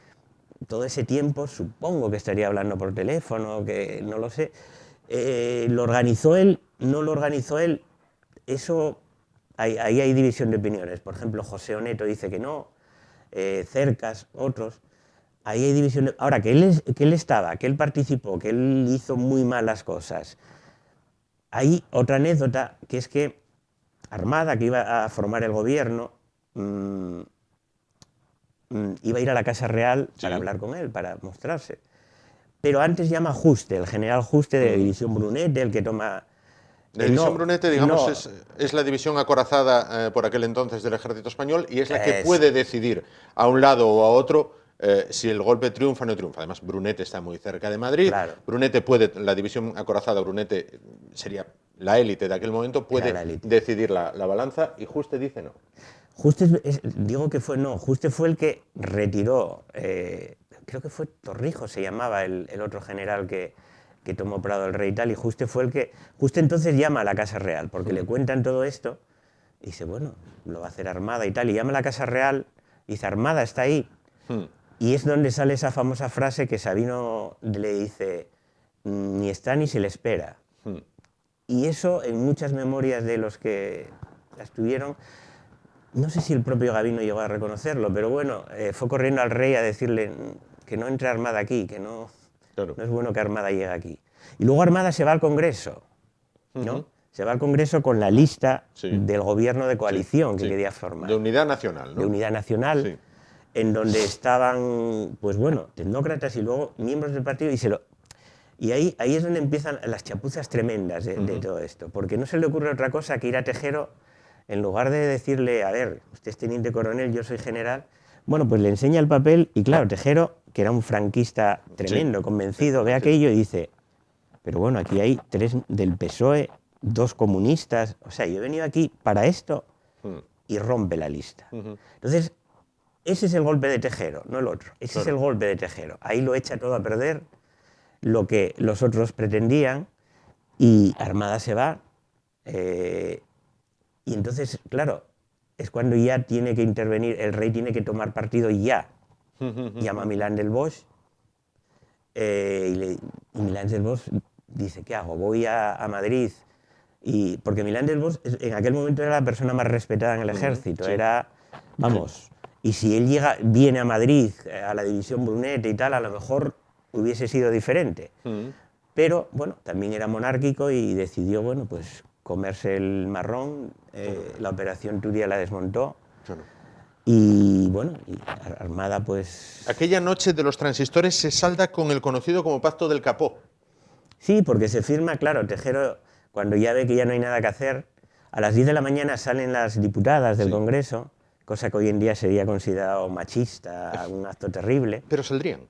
Todo ese tiempo supongo que estaría hablando por teléfono, que no lo sé. ¿Lo organizó él? ¿No lo organizó él? Eso, ahí hay división de opiniones. Por ejemplo, José Oneto dice que no, Cercas, otros. Ahí hay división. Ahora, que él estaba, que él participó, que él hizo muy malas cosas. Hay otra anécdota, que es que Armada, que iba a formar el gobierno, iba a ir a la Casa Real para hablar con él, para mostrarse. Pero antes llama a Juste, el general Juste de División Brunete, el que toma La división Brunete, digamos, no. es la división acorazada por aquel entonces del ejército español y es la que Es- puede decidir a un lado o a otro si el golpe triunfa o no triunfa. Además, Brunete está muy cerca de Madrid. Claro. Brunete puede, la división acorazada Brunete sería la élite de aquel momento, Era puede la élite. decidir la balanza y Juste dice no. Juste digo que fue, no, Juste fue el que retiró, creo que fue Torrijos se llamaba el otro general que tomó Prado del Rey y tal, y Juste fue el que, Juste entonces llama a la Casa Real, porque le cuentan todo esto, y dice, bueno, lo va a hacer Armada y tal, y llama a la Casa Real, y dice, Armada está ahí, y es donde sale esa famosa frase que Sabino le dice, ni está ni se le espera. Y eso en muchas memorias de los que las tuvieron, no sé si el propio Gabino llegó a reconocerlo, pero bueno, fue corriendo al rey a decirle que no entre Armada aquí, que no, Claro. no es bueno que Armada llegue aquí. Y luego Armada se va al Congreso, ¿no? Se va al Congreso con la lista Sí. del gobierno de coalición que Sí. quería formar. De unidad nacional, ¿no? De unidad nacional, Sí. en donde estaban, pues bueno, tecnócratas y luego miembros del partido, y ahí es donde empiezan las chapuzas tremendas de todo esto, porque no se le ocurre otra cosa que ir a Tejero, en lugar de decirle, a ver, usted es teniente coronel, yo soy general, bueno, pues le enseña el papel y claro, Tejero, que era un franquista tremendo, convencido, ve aquello y dice, pero bueno, aquí hay 3 del PSOE, 2 comunistas, o sea, yo he venido aquí para esto, y rompe la lista. Entonces, ese es el golpe de Tejero, no el otro, ese es el golpe de Tejero. Ahí lo echa todo a perder, lo que los otros pretendían, y Armada se va, y entonces, claro, es cuando ya tiene que intervenir, el rey tiene que tomar partido ya. Llama a Milán del Bosch, y Milán del Bosch dice, ¿qué hago? Voy a Madrid, porque Milán del Bosch en aquel momento era la persona más respetada en el ejército, sí. era, vamos, y si él viene a Madrid, a la división Brunete y tal, a lo mejor hubiese sido diferente. Pero, bueno, también era monárquico y decidió, bueno, pues comerse el marrón, la operación Turia la desmontó, Claro. y bueno, y Armada pues... Aquella noche de los transistores se salda con el conocido como Pacto del Capó. Sí, porque se firma, claro, Tejero, cuando ya ve que ya no hay nada que hacer, a las 10 de la mañana salen las diputadas del Congreso, cosa que hoy en día sería considerado machista, un acto terrible. Pero saldrían.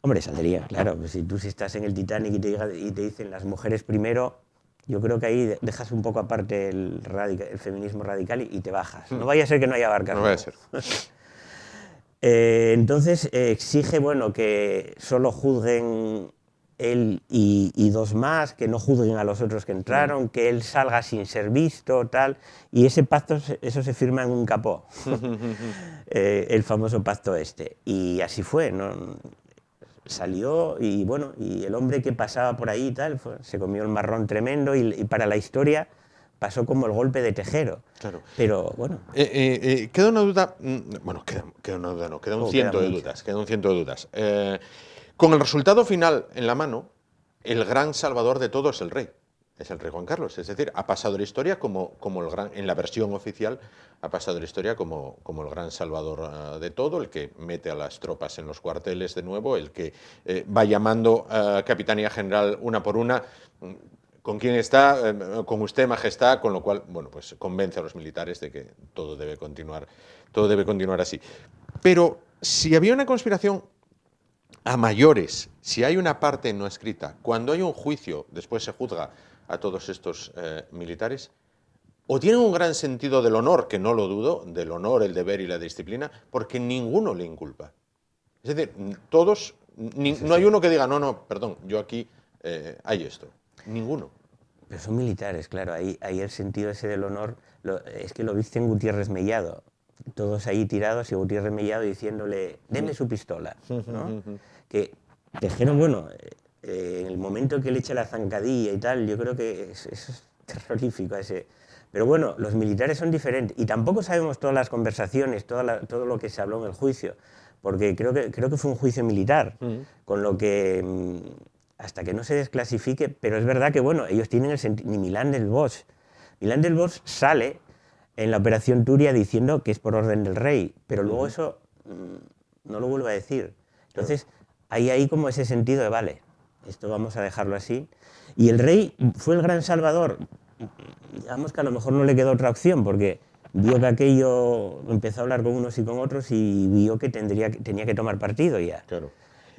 Hombre, saldría, claro, pues si tú estás en el Titanic y te dicen las mujeres primero, yo creo que ahí dejas un poco aparte el feminismo radical y te bajas. No vaya a ser que no haya barcas. No vaya a ser. Entonces exige, bueno, que solo juzguen él y 2 más, que no juzguen a los otros que entraron, que él salga sin ser visto, tal. Y ese pacto, eso se firma en un capó, el famoso pacto este. Y así fue, ¿no? Salió y bueno, y el hombre que pasaba por ahí y tal, se comió el marrón tremendo y para la historia pasó como el golpe de Tejero. Claro. Pero bueno. Queda una duda, bueno, queda una duda, no, queda un ciento de dudas, queda un ciento de dudas. Con el resultado final en la mano, el gran salvador de todo es el rey Juan Carlos, es decir, ha pasado la historia como el gran, en la versión oficial, ha pasado la historia como el gran salvador de todo, el que mete a las tropas en los cuarteles de nuevo, el que va llamando a Capitanía General una por una, ¿con quién está? Con usted, majestad, con lo cual, bueno, pues convence a los militares de que todo debe continuar así. Pero si había una conspiración a mayores, si hay una parte no escrita, cuando hay un juicio, después se juzga a todos estos militares, o tienen un gran sentido del honor, que no lo dudo, del honor, el deber y la disciplina, porque ninguno le inculpa. Es decir, todos, no hay uno que diga, no, perdón, yo aquí hay esto. Ninguno. Pero son militares, claro, ahí el sentido ese del honor, es que lo viste en Gutiérrez Mellado, todos ahí tirados y Gutiérrez Mellado diciéndole, deme su pistola, ¿no? Que Tejero, bueno, en el momento que le echa la zancadilla y tal, yo creo que eso es terrorífico ese. Pero bueno, los militares son diferentes y tampoco sabemos todas las conversaciones, todo lo que se habló en el juicio, porque creo que fue un juicio militar, con lo que hasta que no se desclasifique, pero es verdad que bueno, ellos tienen el sentido, ni Milán del Bosch sale en la operación Turia diciendo que es por orden del rey, pero luego eso no lo vuelve a decir. Entonces, hay ahí como ese sentido de, vale, esto vamos a dejarlo así. Y el rey fue el gran salvador. Digamos que a lo mejor no le quedó otra opción, porque vio que aquello, empezó a hablar con unos y con otros y vio que tenía que tomar partido ya. Claro.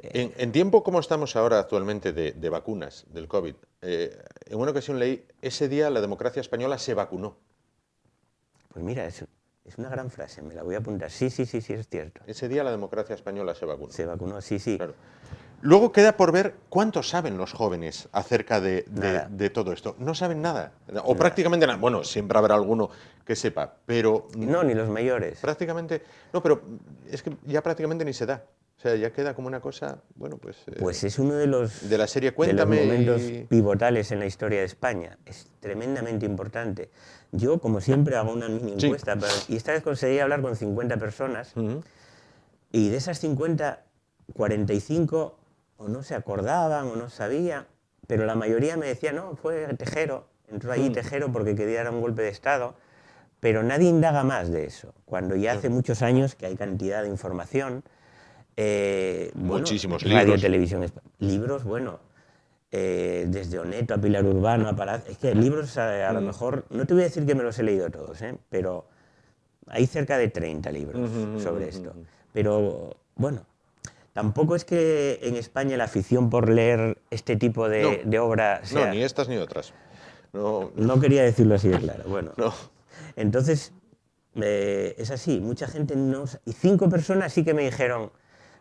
En tiempo como estamos ahora actualmente de vacunas del COVID, en una ocasión leí, ese día la democracia española se vacunó. Pues mira, es una gran frase, me la voy a apuntar. Sí, es cierto. Ese día la democracia española se vacunó. Se vacunó, sí. Claro. Luego queda por ver cuánto saben los jóvenes acerca de todo esto. No saben nada, o prácticamente nada. Bueno, siempre habrá alguno que sepa, pero... No, ni los mayores. Prácticamente... No, pero es que ya prácticamente ni se da. O sea, ya queda como una cosa, bueno, pues... Pues es uno de la serie Cuéntame. De los momentos pivotales en la historia de España. Es tremendamente importante. Yo, como siempre, hago una mini encuesta, y esta vez conseguí hablar con 50 personas, y de esas 50, 45 o no se acordaban o no sabían, pero la mayoría me decía, no, fue Tejero, entró allí Tejero porque quería dar un golpe de Estado, pero nadie indaga más de eso, cuando ya hace muchos años que hay cantidad de información, muchísimos radio, libros. televisión, libros, bueno, desde Oneto a Pilar Urbano a Palacio, es que libros a lo mejor, no te voy a decir que me los he leído todos, pero hay cerca de 30 libros sobre esto, pero bueno, tampoco es que en España la afición por leer este tipo de obra sea... No, ni estas ni otras. No quería decirlo así de claro. Bueno, no. Entonces, es así. Mucha gente no... Y 5 personas sí que me dijeron,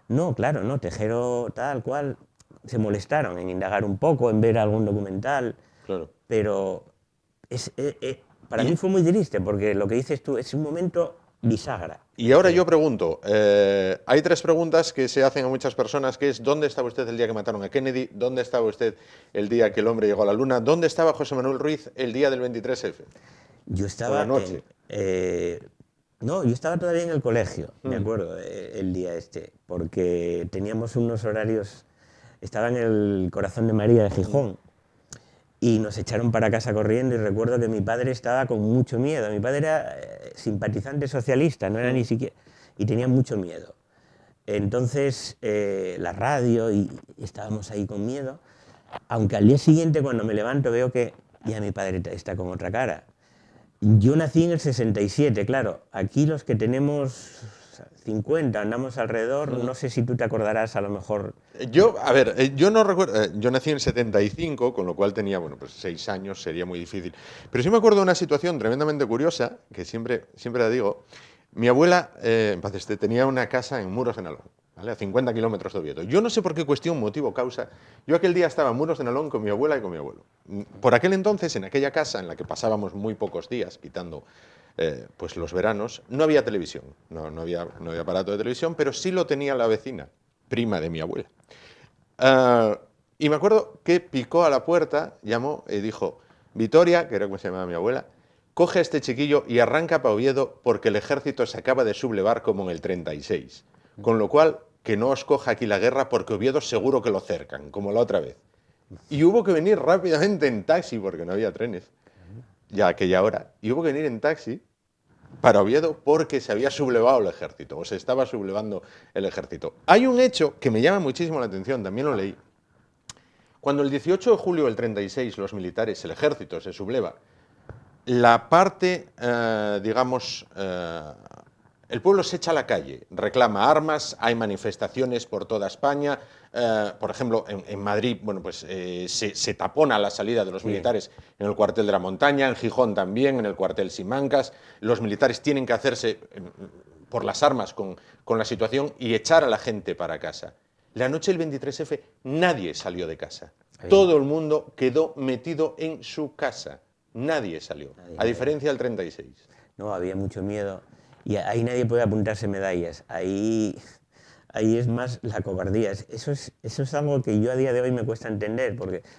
no, claro, no, Tejero tal cual. Se molestaron en indagar un poco, en ver algún documental. Claro. Pero para mí fue muy triste, porque lo que dices tú es un momento... bisagra. Y ahora yo pregunto, hay 3 preguntas que se hacen a muchas personas, que es ¿dónde estaba usted el día que mataron a Kennedy? ¿Dónde estaba usted el día que el hombre llegó a la luna? ¿Dónde estaba José Manuel Ruiz el día del 23F? Yo estaba... Por la noche. No, yo estaba todavía en el colegio, me acuerdo, el día este, porque teníamos unos horarios... Estaba en el Corazón de María de Gijón. Y nos echaron para casa corriendo y recuerdo que mi padre estaba con mucho miedo. Mi padre era simpatizante socialista, no era ni siquiera... y tenía mucho miedo. Entonces, la radio, y estábamos ahí con miedo. Aunque al día siguiente, cuando me levanto, veo que ya mi padre está con otra cara. Yo nací en el 67, claro. Aquí los que tenemos 50, andamos alrededor, no sé si tú te acordarás a lo mejor... Yo no recuerdo, yo nací en el 75, con lo cual tenía, bueno, pues 6 años, sería muy difícil. Pero sí me acuerdo de una situación tremendamente curiosa, que siempre la digo. Mi abuela, tenía una casa en Muros de Nalón, ¿vale? A 50 kilómetros de Oviedo. Yo no sé por qué cuestión, motivo, causa, yo aquel día estaba en Muros de Nalón con mi abuela y con mi abuelo. Por aquel entonces, en aquella casa, en la que pasábamos muy pocos días, quitando... pues los veranos, no había televisión, no había aparato de televisión, pero sí lo tenía la vecina, prima de mi abuela. Y me acuerdo que picó a la puerta, llamó y dijo, Vitoria, que era como se llamaba mi abuela, coge a este chiquillo y arranca para Oviedo porque el ejército se acaba de sublevar como en el 36. Con lo cual, que no os coja aquí la guerra porque Oviedo seguro que lo cercan, como la otra vez. Y hubo que venir rápidamente en taxi porque no había trenes. Ya aquella hora, y hubo que venir en taxi para Oviedo porque se había sublevado el ejército, o se estaba sublevando el ejército. Hay un hecho que me llama muchísimo la atención, también lo leí. Cuando el 18 de julio del 36 los militares, el ejército, se subleva, la parte, el pueblo se echa a la calle, reclama armas, hay manifestaciones por toda España. Por ejemplo, en Madrid, bueno, pues se tapona la salida de los militares en el cuartel de la Montaña, en Gijón también, en el cuartel Simancas. Los militares tienen que hacerse por las armas con la situación y echar a la gente para casa. La noche del 23F nadie salió de casa. Todo el mundo quedó metido en su casa. Nadie salió, a diferencia del 36. No, había mucho miedo. Y ahí nadie puede apuntarse medallas. Ahí es más la cobardía. Eso es algo que yo a día de hoy me cuesta entender.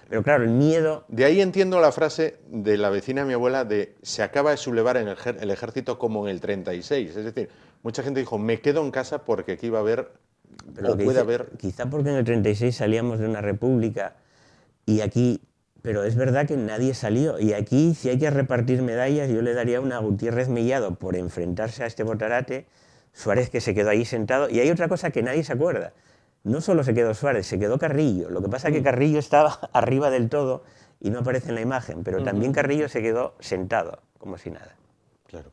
Pero claro, el miedo... De ahí entiendo la frase de la vecina de mi abuela de se acaba de sublevar en el ejército como en el 36. Es decir, mucha gente dijo, me quedo en casa porque aquí va a haber... Pero puede haber... Quizá porque en el 36 salíamos de una república y aquí... Pero es verdad que nadie salió. Y aquí, si hay que repartir medallas, yo le daría una a Gutiérrez Mellado por enfrentarse a este botarate, Suárez que se quedó ahí sentado. Y hay otra cosa que nadie se acuerda. no solo se quedó Suárez, se quedó Carrillo. Lo que pasa es que Carrillo estaba arriba del todo y no aparece en la imagen, pero también Carrillo se quedó sentado, como si nada. Claro.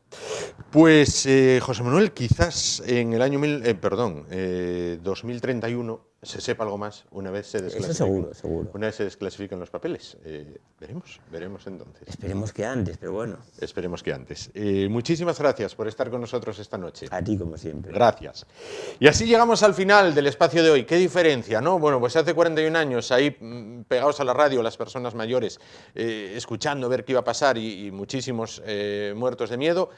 Pues, José Manuel, quizás en el año 2031 se sepa algo más una vez se desclasifiquen. Eso seguro, seguro. Una vez se desclasifiquen los papeles. Veremos entonces. Esperemos que antes, pero bueno. Esperemos que antes. Muchísimas gracias por estar con nosotros esta noche. A ti, como siempre. Gracias. Y así llegamos al final del espacio de hoy. ¿Qué diferencia, no? Bueno, pues hace 41 años, ahí pegados a la radio, las personas mayores, escuchando, ver qué iba a pasar y muchísimos muertos de miedo.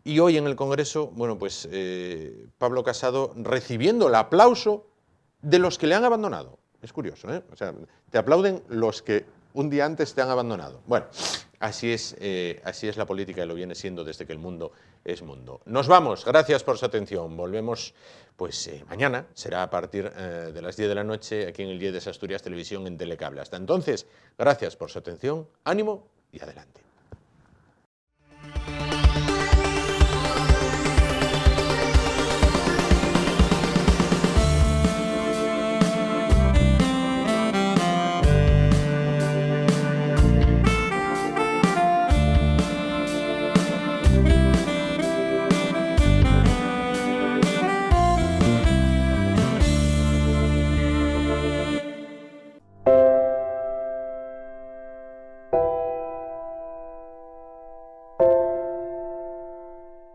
Y hoy en el Congreso, bueno, pues Pablo Casado recibiendo el aplauso de los que le han abandonado. Es curioso, ¿eh? O sea, te aplauden los que un día antes te han abandonado. Bueno, así es la política y lo viene siendo desde que el mundo es mundo. Nos vamos, gracias por su atención. Volvemos pues mañana, será a partir de las 10 de la noche aquí en el 10 de Asturias Televisión en Telecable. Hasta entonces, gracias por su atención, ánimo y adelante.